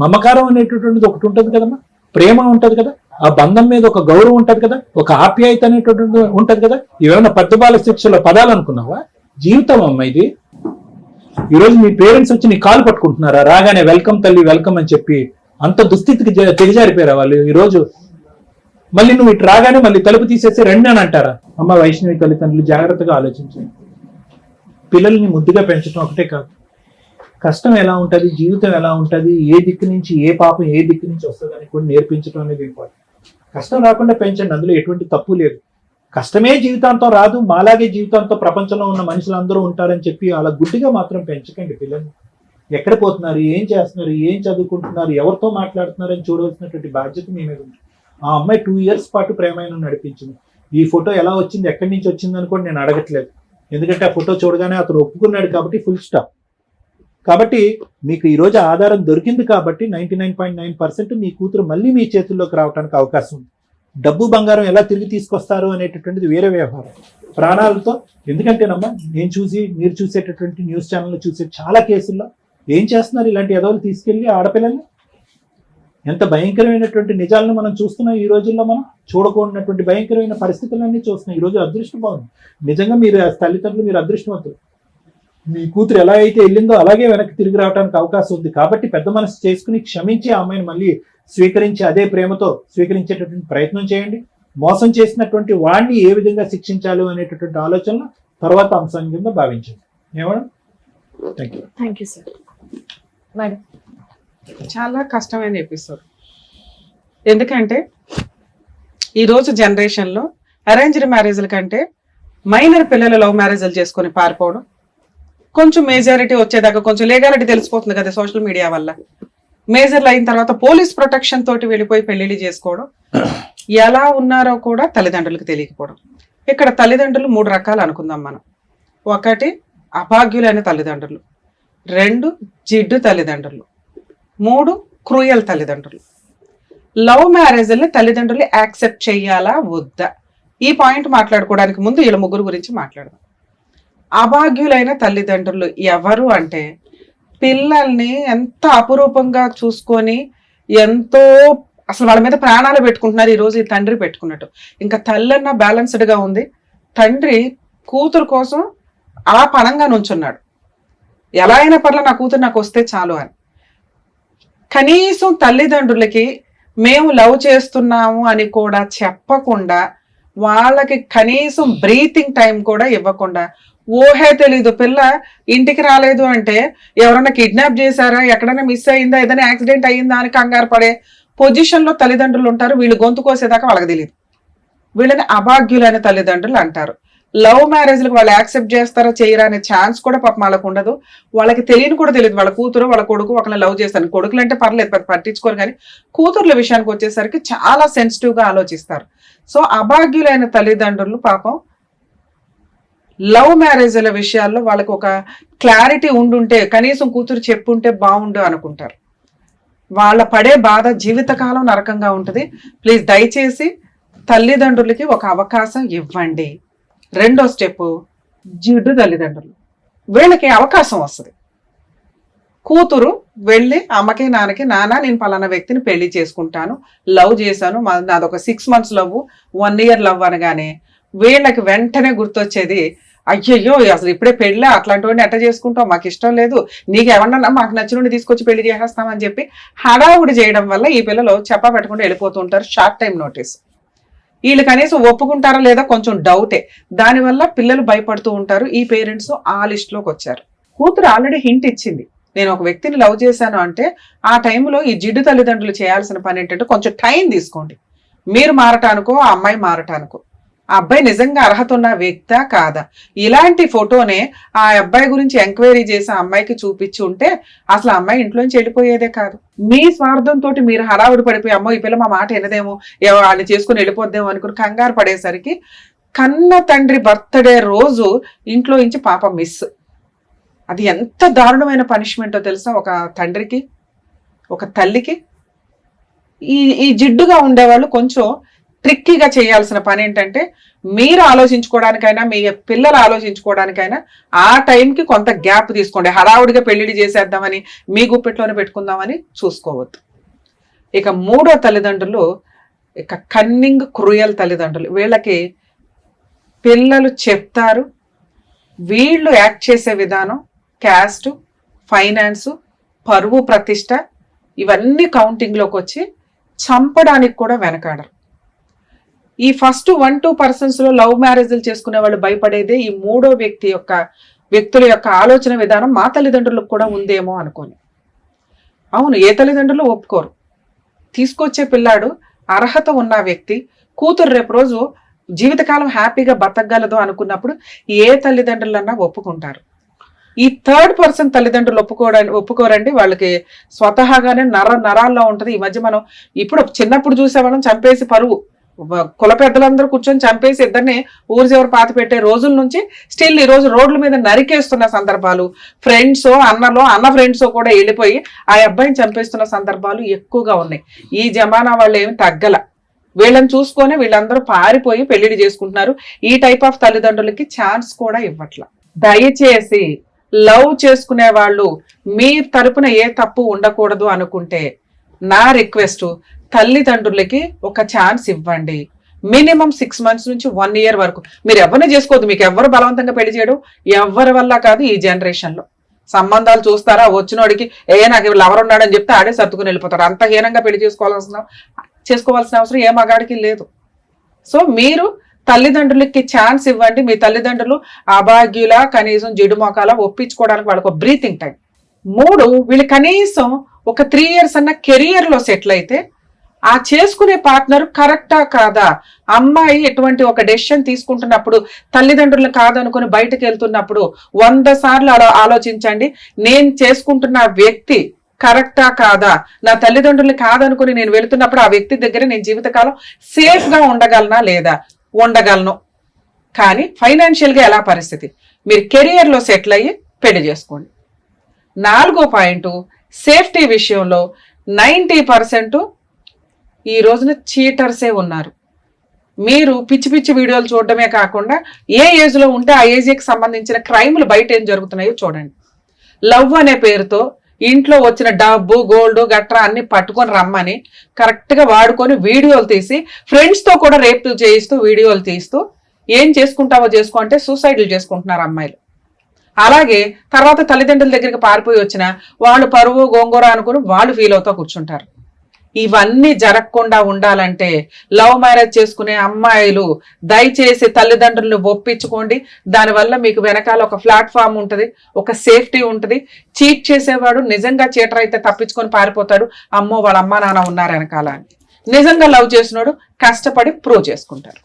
S5: మమకారం అనేటటువంటిది ఒకటి ఉంటుంది కదమ్మా, ప్రేమ ఉంటది కదా, ఆ బంధం మీద ఒక గౌరవం ఉంటది కదా, ఒక ఆప్యాయత అనేటటువంటి ఉంటది కదా. ఇవేమన్నా పట్టుబాల శిక్షల పదాలు అనుకున్నావా? జీవితం అమ్మ ఇది. ఈరోజు మీ పేరెంట్స్ వచ్చి నీ కాలు పట్టుకుంటున్నారా? రాగానే వెల్కమ్ తల్లి వెల్కమ్ అని చెప్పి అంత దుస్థితికి దిగజారిపోయారా వాళ్ళు? ఈరోజు మళ్ళీ నువ్వు ఇటు రాగానే మళ్ళీ తలుపు తీసేసి రండి అని అంటారా? అమ్మ వైష్ణవి తల్లిదండ్రులు జాగ్రత్తగా ఆలోచించండి. పిల్లల్ని ముద్దుగా పెంచడం ఒకటే కాదు, కష్టం ఎలా ఉంటుంది, జీవితం ఎలా ఉంటుంది, ఏ దిక్కు నుంచి ఏ పాపం ఏ దిక్కు నుంచి వస్తుంది అని కూడా నేర్పించడం అనేది ఇంపార్టెంట్. కష్టం రాకుండా పెంచండి, అందులో ఎటువంటి తప్పు లేదు. కష్టమే జీవితాంతం రాదు, మాలాగే జీవితాంతం ప్రపంచంలో ఉన్న మనుషులు అందరూ ఉంటారని చెప్పి అలా గుడ్డిగా మాత్రం పెంచకండి పిల్లల్ని. ఎక్కడ పోతున్నారు, ఏం చేస్తున్నారు, ఏం చదువుకుంటున్నారు, ఎవరితో మాట్లాడుతున్నారు అని చూడవలసినటువంటి బాధ్యత మీ మీద ఉంది. ఆ అమ్మాయి 2 years పాటు ప్రేమైన నడిపించింది. ఈ ఫోటో ఎలా వచ్చింది, ఎక్కడి నుంచి వచ్చింది అని కూడా నేను అడగట్లేదు, ఎందుకంటే ఆ ఫోటో చూడగానే అతను ఒప్పుకున్నాడు కాబట్టి ఫుల్ స్టాప్. కాబట్టి మీకు ఈరోజు ఆధారం దొరికింది కాబట్టి 99.9% మీ కూతురు మళ్ళీ మీ చేతుల్లోకి రావడానికి అవకాశం ఉంది. డబ్బు బంగారం ఎలా తిరిగి తీసుకొస్తారు అనేటటువంటిది వేరే వ్యవహారం, ప్రాణాలతో. ఎందుకంటేనమ్మా మీరు చూసేటటువంటి న్యూస్ ఛానల్లో చూసే చాలా కేసుల్లో ఏం చేస్తున్నారు, ఇలాంటి ఎదవలు తీసుకెళ్లి ఆడపిల్లల్ని. ఎంత భయంకరమైనటువంటి నిజాలను మనం చూస్తున్నాం ఈ రోజుల్లో. మనం చూడకూడనటువంటి భయంకరమైన పరిస్థితులన్నీ చూస్తున్నాం. ఈ రోజు అదృష్టం బాగుంది నిజంగా, మీరు తల్లిదండ్రులు మీరు అదృష్టవంతులు. మీ కూతురు ఎలా అయితే వెళ్ళిందో అలాగే వెనక్కి తిరిగి రావడానికి అవకాశం ఉంది. కాబట్టి పెద్ద మనసు చేసుకుని క్షమించి ఆ అమ్మాయిని మళ్ళీ స్వీకరించి అదే ప్రేమతో స్వీకరించేటటువంటి ప్రయత్నం చేయండి. మోసం చేసినటువంటి వాడిని ఏ విధంగా శిక్షించాలి అనేటటువంటి ఆలోచనలు తర్వాత అంశం కింద భావించండి. ఏమన్నా?
S6: Thank you sir. మేడం,
S3: చాలా కష్టమైన ఎపిసోడ్. ఎందుకంటే ఈరోజు జనరేషన్లో అరేంజ్డ్ మ్యారేజ్ల కంటే మైనర్ పిల్లలు లవ్ మ్యారేజ్లు చేసుకొని పారిపోవడం, కొంచెం మేజారిటీ వచ్చేదాకా కొంచెం లీగాలిటీ తెలిసిపోతుంది కదా సోషల్ మీడియా వల్ల. మేజర్లు అయిన తర్వాత పోలీస్ ప్రొటెక్షన్ తోటి వెళ్ళిపోయి పెళ్లిళ్ళు చేసుకోవడం, ఎలా ఉన్నారో కూడా తల్లిదండ్రులకు తెలియకపోవడం. ఇక్కడ తల్లిదండ్రులు 3 రకాలు అనుకుందాం మనం. 1 అభాగ్యులైన తల్లిదండ్రులు, 2 జిడ్డు తల్లిదండ్రులు, 3 క్రూయల్ తల్లిదండ్రులు. లవ్ మ్యారేజ్ని తల్లిదండ్రులు యాక్సెప్ట్ చేయాలా వద్దా, ఈ పాయింట్ మాట్లాడుకోవడానికి ముందు వీళ్ళ 3 గురించి మాట్లాడదాం. అభాగ్యులైన తల్లిదండ్రులు ఎవరు అంటే, పిల్లల్ని ఎంత అపురూపంగా చూసుకొని ఎంతో అసలు వాళ్ళ మీద ప్రాణాలు పెట్టుకుంటున్నారు. ఈరోజు ఈ తండ్రి పెట్టుకున్నట్టు. ఇంకా తల్లి అన్న బ్యాలెన్స్డ్గా ఉంది, తండ్రి కూతురు కోసం అలా పణంగా నుంచున్నాడు. ఎలా అయినా పర్లే నా కూతురు నాకు వస్తే చాలు అని. కనీసం తల్లిదండ్రులకి మేము లవ్ చేస్తున్నాము అని కూడా చెప్పకుండా, వాళ్ళకి కనీసం బ్రీతింగ్ టైం కూడా ఇవ్వకుండా ఊహే తెలీదు. పిల్ల ఇంటికి రాలేదు అంటే ఎవరన్నా కిడ్నాప్ చేశారా, ఎక్కడైనా మిస్ అయిందా, ఏదైనా యాక్సిడెంట్ అయ్యిందా అని కంగారు పడే పొజిషన్ లో తల్లిదండ్రులు ఉంటారు. వీళ్ళు గొంతు కోసేదాకా వాళ్ళకి తెలియదు. వీళ్ళని అభాగ్యులైన తల్లిదండ్రులు అంటారు. లవ్ మ్యారేజ్లకు వాళ్ళు యాక్సెప్ట్ చేస్తారా చేయరా అనే ఛాన్స్ కూడా పాపం వాళ్ళకు ఉండదు. వాళ్ళకి తెలియని కూడా తెలియదు వాళ్ళ కూతురు వాళ్ళ కొడుకు ఒకరిని లవ్ చేస్తారు. కొడుకులు అంటే పర్లేదు పట్టించుకోరు, కానీ కూతుర్ల విషయానికి వచ్చేసరికి చాలా సెన్సిటివ్ గా ఆలోచిస్తారు. సో అభాగ్యులైన తల్లిదండ్రులు పాపం లవ్ మ్యారేజ్ల విషయాల్లో వాళ్ళకి ఒక క్లారిటీ ఉండుంటే, కనీసం కూతురు చెప్పుంటే బాగుండు అనుకుంటారు. వాళ్ళ పడే బాధ జీవితకాలం నరకంగా ఉంటుంది. ప్లీజ్ దయచేసి తల్లిదండ్రులకి ఒక అవకాశం ఇవ్వండి. రెండో స్టెప్, జిడ్డు తల్లిదండ్రులు. వీళ్ళకి అవకాశం వస్తుంది. కూతురు వెళ్ళి అమ్మకి నాన్నకి, నాన్న నేను పలానా వ్యక్తిని పెళ్లి చేసుకుంటాను, లవ్ చేశాను, నాదొక 6 months లవ్, 1 year లవ్ అనగానే వీళ్ళకి వెంటనే గుర్తొచ్చేది, అయ్యయ్యో అసలు ఇప్పుడే పెళ్ళి, అట్లాంటి వాడిని ఎట్ట చేసుకుంటాం, మాకు ఇష్టం లేదు, నీకు ఎవరన్నా మాకు నచ్చిన తీసుకొచ్చి పెళ్లి చేసేస్తామని చెప్పి హడావుడి చేయడం వల్ల ఈ పిల్లలు చెప్పా పెట్టకుండా వెళ్ళిపోతూ ఉంటారు. Short time notice. వీళ్ళు కనీసం ఒప్పుకుంటారా లేదా కొంచెం డౌటే. దానివల్ల పిల్లలు భయపడుతూ ఉంటారు. ఈ పేరెంట్స్ ఆ లిస్ట్ లోకి వచ్చారు. కూతురు ఆల్రెడీ హింట్ ఇచ్చింది, నేను ఒక వ్యక్తిని లవ్ చేశాను అంటే. ఆ టైంలో ఈ జిడ్డు తల్లిదండ్రులు చేయాల్సిన పని ఏంటంటే కొంచెం టైం తీసుకోండి. మీరు మారటానికో ఆ అమ్మాయి మారటానికో. ఆ అబ్బాయి నిజంగా అర్హత ఉన్న వ్యక్తా కాదా, ఇలాంటి ఫోటోనే ఆ అబ్బాయి గురించి ఎంక్వైరీ చేసి ఆ అమ్మాయికి చూపించి ఉంటే అసలు ఆ అమ్మాయి ఇంట్లోంచి వెళ్ళిపోయేదే కాదు. మీ స్వార్థంతో మీరు హడావుడి పడిపోయి, అమ్మో ఈ పిల్ల మా మాట వినదేమో, వాళ్ళు చేసుకుని వెళ్ళిపోద్దేమో అనుకుని కంగారు పడేసరికి కన్న తండ్రి బర్త్డే రోజు ఇంట్లో నుంచి పాప మిస్. అది ఎంత దారుణమైన పనిష్మెంటో తెలుసా ఒక తండ్రికి, ఒక తల్లికి. ఈ జిడ్డుగా ఉండేవాళ్ళు కొంచెం ట్రిక్కీగా చేయాల్సిన పని ఏంటంటే, మీరు ఆలోచించుకోవడానికైనా మీ పిల్లలు ఆలోచించుకోవడానికైనా ఆ టైంకి కొంత గ్యాప్ తీసుకోండి. హడావుడిగా పెళ్లిడి చేసేద్దామని మీ గుప్పెట్లోనే పెట్టుకుందామని చూసుకోవద్దు. ఇక మూడో తల్లిదండ్రులు ఇక కన్నింగ్ క్రూయల్ తల్లిదండ్రులు. వీళ్ళకి పిల్లలు చెప్తారు, వీళ్ళు యాక్ట్ చేసే విధానం, క్యాస్ట్, ఫైనాన్స్, పరువు, ప్రతిష్ట ఇవన్నీ కౌంటింగ్లోకి వచ్చి చంపడానికి కూడా వెనకాడరు. ఈ ఫస్ట్ 1-2% లో లవ్ మ్యారేజ్లు చేసుకునే వాళ్ళు భయపడేదే ఈ మూడో వ్యక్తుల యొక్క ఆలోచన విధానం మా తల్లిదండ్రులకు కూడా ఉందేమో అనుకోని. అవును, ఏ తల్లిదండ్రులు ఒప్పుకోరు. తీసుకొచ్చే పిల్లాడు అర్హత ఉన్న వ్యక్తి, కూతురు రేపు రోజు జీవితకాలం హ్యాపీగా బతకగలదు అనుకున్నప్పుడు ఏ తల్లిదండ్రులన్నా ఒప్పుకుంటారు. ఈ 3rd person తల్లిదండ్రులు ఒప్పుకోరండి. వాళ్ళకి స్వతహాగానే నరాల్లో ఉంటది. ఈ మధ్య మనం ఇప్పుడు చిన్నప్పుడు చూసేవాళ్ళం చంపేసి పరువు, కుల పెద్దలందరూ కూర్చొని చంపేసి ఇద్దరిని ఊరి చివరి పాతి పెట్టే రోజుల నుంచి స్టిల్ ఈ రోజు రోడ్ల మీద నరికేస్తున్న సందర్భాలు, అన్న ఫ్రెండ్స్ కూడా వెళ్ళిపోయి ఆ అబ్బాయిని చంపేస్తున్న సందర్భాలు ఎక్కువగా ఉన్నాయి. ఈ జమానా వాళ్ళు ఏమి తగ్గల. వీళ్ళని చూసుకొని వీళ్ళందరూ పారిపోయి పెళ్లిడి చేసుకుంటున్నారు. ఈ టైప్ ఆఫ్ తల్లిదండ్రులకి ఛాన్స్ కూడా ఇవ్వట్ల. దయచేసి లవ్ చేసుకునే వాళ్ళు మీ తరపున ఏ తప్పు ఉండకూడదు అనుకుంటే నా రిక్వెస్ట్, తల్లిదండ్రులకి ఒక ఛాన్స్ ఇవ్వండి. మినిమం 6 months నుంచి 1 year వరకు. మీరు ఎవరిని చేసుకోవద్దు. మీకు ఎవరు బలవంతంగా పెళ్లి చేయడం ఎవరి వల్ల కాదు. ఈ జనరేషన్ లో సంబంధాలు చూస్తారా, వచ్చినోడికి నాకు లవర్ ఉన్నాడని చెప్తే ఆడే సర్దుకుని వెళ్ళిపోతారు. అంత హీనంగా పెళ్లి చేసుకోవాల్సిన అవసరం ఏ మగాడికి లేదు. సో మీరు తల్లిదండ్రులకి ఛాన్స్ ఇవ్వండి. మీ తల్లిదండ్రులు అభాగ్యుల, కనీసం జిడు మొకాల ఒప్పించుకోవడానికి వాళ్ళకు ఒక బ్రీతింగ్ టైం. 3, వీళ్ళు కనీసం ఒక 3 years అన్న కెరియర్ లో సెటిల్ అయితే ఆ చేసుకునే పార్ట్నర్ కరెక్టా కాదా, అమ్మాయి ఎటువంటి ఒక డెసిషన్ తీసుకుంటున్నప్పుడు తల్లిదండ్రులు కాదనుకుని బయటకు వెళ్తున్నప్పుడు 100 సార్లు ఆలోచించండి. నేను చేసుకుంటున్న వ్యక్తి కరెక్టా కాదా, నా తల్లిదండ్రులు కాదనుకుని నేను వెళుతున్నప్పుడు ఆ వ్యక్తి దగ్గర నేను జీవితకాలం సేఫ్ గా ఉండగలనా లేదా, ఉండగలను. కానీ ఫైనాన్షియల్ గా ఎలా పరిస్థితి, మీరు కెరియర్ లో సెటిల్ అయ్యి పెళ్లి చేసుకోండి. 4వ పాయింట్, సేఫ్టీ విషయంలో 90% ఈ రోజున చీటర్సే ఉన్నారు. మీరు పిచ్చి పిచ్చి వీడియోలు చూడడమే కాకుండా ఏ ఏజ్ లో ఉంటే ఆ ఏజ్కి సంబంధించిన క్రైమ్లు బయట ఏం జరుగుతున్నాయో చూడండి. లవ్ అనే పేరుతో ఇంట్లో వచ్చిన డబ్బు, గోల్డ్ గట్రా అన్ని పట్టుకొని రమ్మని కరెక్ట్ గా వాడుకొని వీడియోలు తీసి ఫ్రెండ్స్ తో కూడా రేప్ చేయిస్తూ వీడియోలు తీస్తూ ఏం చేసుకుంటావో చేసుకో అంటే సూసైడ్లు చేసుకుంటున్నారు అమ్మాయిలు. అలాగే తర్వాత తల్లిదండ్రుల దగ్గరికి పారిపోయి వచ్చిన వాళ్ళు పరువు గోంగూర అనుకుని వాళ్ళు ఫీల్ అవుతూ కూర్చుంటారు. ఇవన్నీ జరగకుండా ఉండాలంటే లవ్ మ్యారేజ్ చేసుకునే అమ్మాయిలు దయచేసి తల్లిదండ్రులను ఒప్పించుకోండి. దానివల్ల మీకు వెనకాల ఒక ప్లాట్ఫామ్ ఉంటుంది, ఒక సేఫ్టీ ఉంటుంది. చీట్ చేసేవాడు నిజంగా చీటర్ అయితే తప్పించుకొని పారిపోతాడు, అమ్మో వాళ్ళ అమ్మా నాన్న ఉన్నారు వెనకాల అని. నిజంగా లవ్ చేసినాడు కష్టపడి ప్రూవ్ చేసుకుంటారు.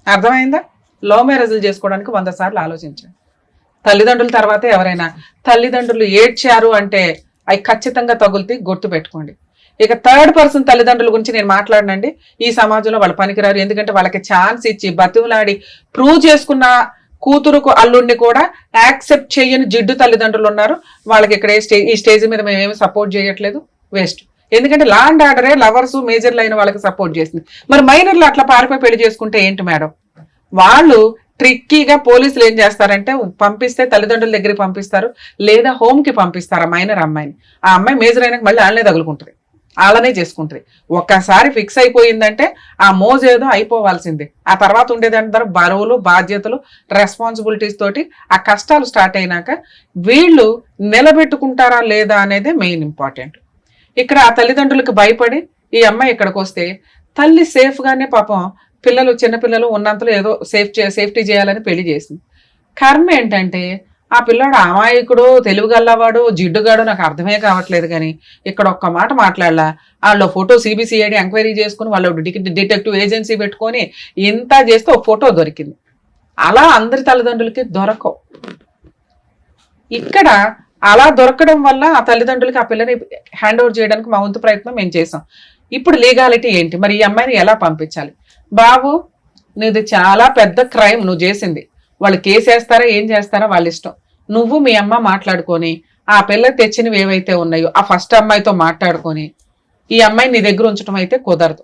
S3: అర్థమైందా? లవ్ మ్యారేజ్లు చేసుకోవడానికి 100 సార్లు ఆలోచించండి. తల్లిదండ్రుల తర్వాతే ఎవరైనా. తల్లిదండ్రులు ఏడ్చారు అంటే అవి ఖచ్చితంగా తగులుతాయి, గుర్తు పెట్టుకోండి. ఇక థర్డ్ పర్సన్ తల్లిదండ్రుల గురించి నేను మాట్లాడనండి. ఈ సమాజంలో వాళ్ళు పనికిరారు. ఎందుకంటే వాళ్ళకి ఛాన్స్ ఇచ్చి బతిమలాడి ప్రూవ్ చేసుకున్న కూతురుకు అల్లుడిని కూడా యాక్సెప్ట్ చేయని జిడ్డు తల్లిదండ్రులు ఉన్నారు. వాళ్ళకి ఇక్కడ ఈ స్టేజ్ మీద మేము ఏమి సపోర్ట్ చేయట్లేదు, వేస్ట్. ఎందుకంటే లా అండ్ ఆర్డరే లవర్స్ మేజర్లు అయిన వాళ్ళకి సపోర్ట్ చేసింది. మరి మైనర్లు అట్లా పారిపోయి పెళ్లి చేసుకుంటే ఏంటి మేడం? వాళ్ళు ట్రిక్కీగా పోలీసులు ఏం చేస్తారంటే పంపిస్తే తల్లిదండ్రుల దగ్గరికి పంపిస్తారు, లేదా హోమ్ కి పంపిస్తారు ఆ మైనర్ అమ్మాయిని. ఆ అమ్మాయి మేజర్ అయినాక మళ్ళీ వాళ్ళనే తగులుకుంటుంది, వాళ్ళనే చేసుకుంటుంది. ఒక్కసారి ఫిక్స్ అయిపోయిందంటే ఆ మోజ్ ఏదో అయిపోవాల్సిందే. ఆ తర్వాత ఉండేదంటారు బరువులు, బాధ్యతలు, రెస్పాన్సిబిలిటీస్ తోటి ఆ కష్టాలు స్టార్ట్ అయినాక వీళ్ళు నిలబెట్టుకుంటారా లేదా అనేది మెయిన్ ఇంపార్టెంట్. ఇక్కడ ఆ తల్లిదండ్రులకు భయపడి ఈ అమ్మాయి ఇక్కడికి వస్తే తల్లి సేఫ్ గానే పాపం పిల్లలు చిన్నపిల్లలు ఉన్నంతలో ఏదో సేఫ్టీ చేయాలని పెళ్లి చేసింది. కర్మ ఏంటంటే ఆ పిల్లాడు అమాయకుడు, తెలివిగల్లవాడు, జిడ్డుగాడు నాకు అర్థమే కావట్లేదు. కానీ ఇక్కడ ఒక్క మాట మాట్లాడలా, వాళ్ళు ఫోటో సిబిసిఐడి ఎంక్వైరీ చేసుకుని వాళ్ళు డిటెక్టివ్ ఏజెన్సీ పెట్టుకొని ఇంత చేస్తే ఒక ఫోటో దొరికింది. అలా అందరి తల్లిదండ్రులకి దొరకవు. ఇక్కడ అలా దొరకడం వల్ల ఆ తల్లిదండ్రులకి ఆ పిల్లని హ్యాండ్ ఓవర్ చేయడానికి మా వంతు ప్రయత్నం మేము చేసాం. ఇప్పుడు లీగాలిటీ ఏంటి? మరి ఈ అమ్మాయిని ఎలా పంపించాలి? బాబు నీది చాలా పెద్ద క్రైమ్ నువ్వు చేసింది, వాళ్ళు కేసు వేస్తారా ఏం చేస్తారో వాళ్ళ ఇష్టం. నువ్వు మీ అమ్మ మాట్లాడుకొని ఆ పిల్లకి తెచ్చినవి ఏవైతే ఉన్నాయో ఆ ఫస్ట్ అమ్మాయితో మాట్లాడుకొని ఈ అమ్మాయిని నీ దగ్గర ఉంచడం అయితే కుదరదు.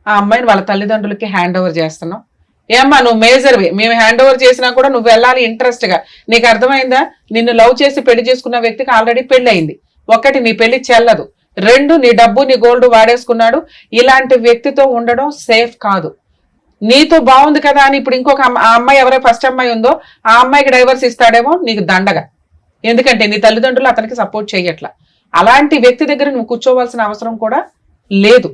S3: ఆ అమ్మాయిని వాళ్ళ తల్లిదండ్రులకి హ్యాండ్ ఓవర్ చేస్తున్నావు. ఏమ్మా నువ్వు మేజర్వి, మేము హ్యాండ్ ఓవర్ చేసినా కూడా నువ్వు వెళ్ళాలి ఇంట్రెస్ట్ గా. నీకు అర్థమైందా? నిన్ను లవ్ చేసి పెళ్లి చేసుకున్న వ్యక్తికి ఆల్రెడీ పెళ్లి అయింది. ఒకటి, నీ పెళ్లి చెల్లదు. 2, నీ డబ్బు నీ గోల్డ్ వాడేసుకున్నాడు. ఇలాంటి వ్యక్తితో ఉండడం సేఫ్ కాదు. నీతో బాగుంది కదా అని ఇప్పుడు ఇంకొక అమ్మాయి ఎవరైతే ఫస్ట్ అమ్మాయి ఉందో ఆ అమ్మాయికి డైవర్స్ ఇస్తాడేమో, నీకు దండగా. ఎందుకంటే నీ తల్లిదండ్రులు అతనికి సపోర్ట్ చేయట్లా. అలాంటి వ్యక్తి దగ్గర నువ్వు కూర్చోవలసిన అవసరం కూడా లేదు.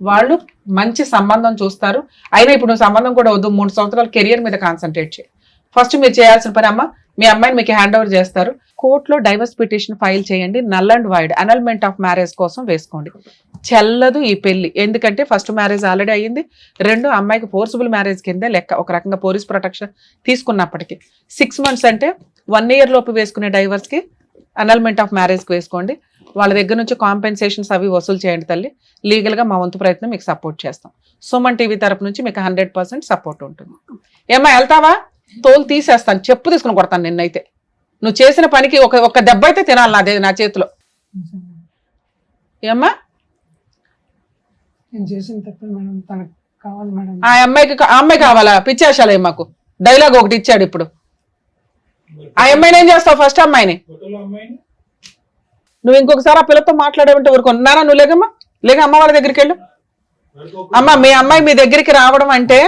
S3: వాళ్ళు మంచి సంబంధం చూస్తారు. అయినా ఇప్పుడు నువ్వు సంబంధం కూడా వద్దు, 3 సంవత్సరాల కెరియర్ మీద కాన్సన్ట్రేట్ చేయి. ఫస్ట్ మీరు చేయాల్సిన పని, అమ్మ మీ అమ్మాయిని మీకు హ్యాండ్ ఓవర్ చేస్తారు, కోర్టులో డైవర్స్ పిటిషన్ ఫైల్ చేయండి. Null and wide annulment of marriage కోసం వేసుకోండి. చెల్లదు ఈ పెళ్లి. ఎందుకంటే ఫస్ట్ మ్యారేజ్ ఆల్రెడీ అయ్యింది. 2, అమ్మాయికి ఫోర్సిబుల్ మ్యారేజ్ కిందే లెక్క. ఒక రకంగా పోలీస్ ప్రొటెక్షన్ తీసుకున్నప్పటికీ 6 months అంటే 1 year లోపు వేసుకునే డైవర్స్ కి అనల్మెంట్ ఆఫ్ మ్యారేజ్ కి వేసుకోండి. వాళ్ళ దగ్గర నుంచి కాంపెన్సేషన్స్ అవి వసూలు చేయండి తల్లి. లీగల్ గా మా వంతు ప్రయత్నం మీకు సపోర్ట్ చేస్తాం. సుమన్ టీవీ తరపు నుంచి మీకు 100% సపోర్ట్ ఉంటుంది. ఏమ్మా వెళ్తావా? తోలు తీసేస్తాను, చెప్పు తీసుకుని కొడతాను నిన్నైతే. నువ్వు చేసిన పనికి ఒక దెబ్బ అయితే తినాలి నా చేతిలో. ఏమ్మా ఆ అమ్మాయి కావాలా? పిచ్చేసాలే మాకు డైలాగ్ ఒకటి ఇచ్చాడు ఇప్పుడు. ఆ అమ్మాయిని ఏం చేస్తావు? ఫస్ట్ అమ్మాయిని నువ్వు ఇంకొకసారి ఆ పిల్లతో మాట్లాడేమంటే ఊరుకున్నారా? నువ్వు లేకమ్మా, లేక అమ్మ వాళ్ళ దగ్గరికి వెళ్ళు. అమ్మ మీ అమ్మాయి మీ దగ్గరికి రావడం అంటే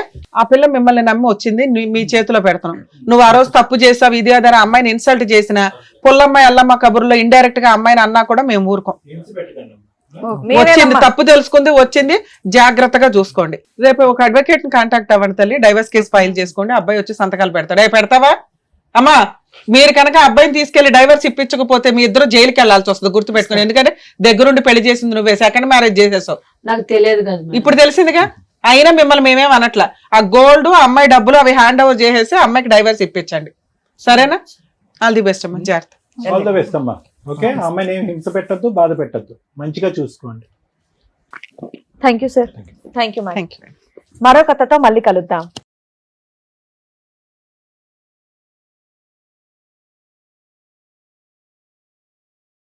S3: ఆ పిల్ల మిమ్మల్ని నమ్మి వచ్చింది, మీ చేతిలో పెడతాం. నువ్వు ఆ రోజు తప్పు చేసావు, ఇది అదే అమ్మాయిని ఇన్సల్ట్ చేసిన పుల్లమ్మాయి అల్లమ్మ కబుర్లో ఇండైరెక్ట్ గా అమ్మాయిని అన్నా కూడా మేము ఊరుకోం. వచ్చింది తప్పు తెలుసుకుంది, వచ్చింది, జాగ్రత్తగా చూసుకోండి. రేపు ఒక అడ్వకేట్ ని కాంటాక్ట్ అవ్వండి తల్లి, డైవర్స్ కేసు ఫైల్ చేసుకోండి. అబ్బాయి వచ్చి సంతకాలు పెడతాడు. పెడతావా అమ్మా? మీరు కనుక అబ్బాయిని తీసుకెళ్లి డైవర్స్ ఇప్పించకపోతే మీ ఇద్దరు జైలుకి వెళ్లాల్సి వస్తుంది, గుర్తుపెట్టుకుని. ఎందుకంటే దగ్గరుండి పెళ్లి చేసింది నువ్వే, సెకండ్ మ్యారేజ్ చేసేసావు.
S8: నాకు తెలియదు కదా,
S3: ఇప్పుడు తెలిసిందిగా. అయినా మిమ్మల్ని మేమేం అనట్లా. ఆ గోల్డ్, అమ్మాయి డబ్బులు అవి హ్యాండ్ ఓవర్ చేసేసి అమ్మాయికి డైవర్స్ ఇప్పించండి, సరేనా? ఆల్ ది బెస్ట్ అమ్మా, జాగ్రత్త.
S5: ఆల్ ది బెస్ట్ అమ్మా. ఓకే, అమ్మాయిని ఏం హింస పెట్టద్దు, బాధ పెట్టద్దు, మంచిగా చూసుకోండి.
S6: Thank you sir. Thank you. మరో కథతో మళ్ళీ కలుద్దాం.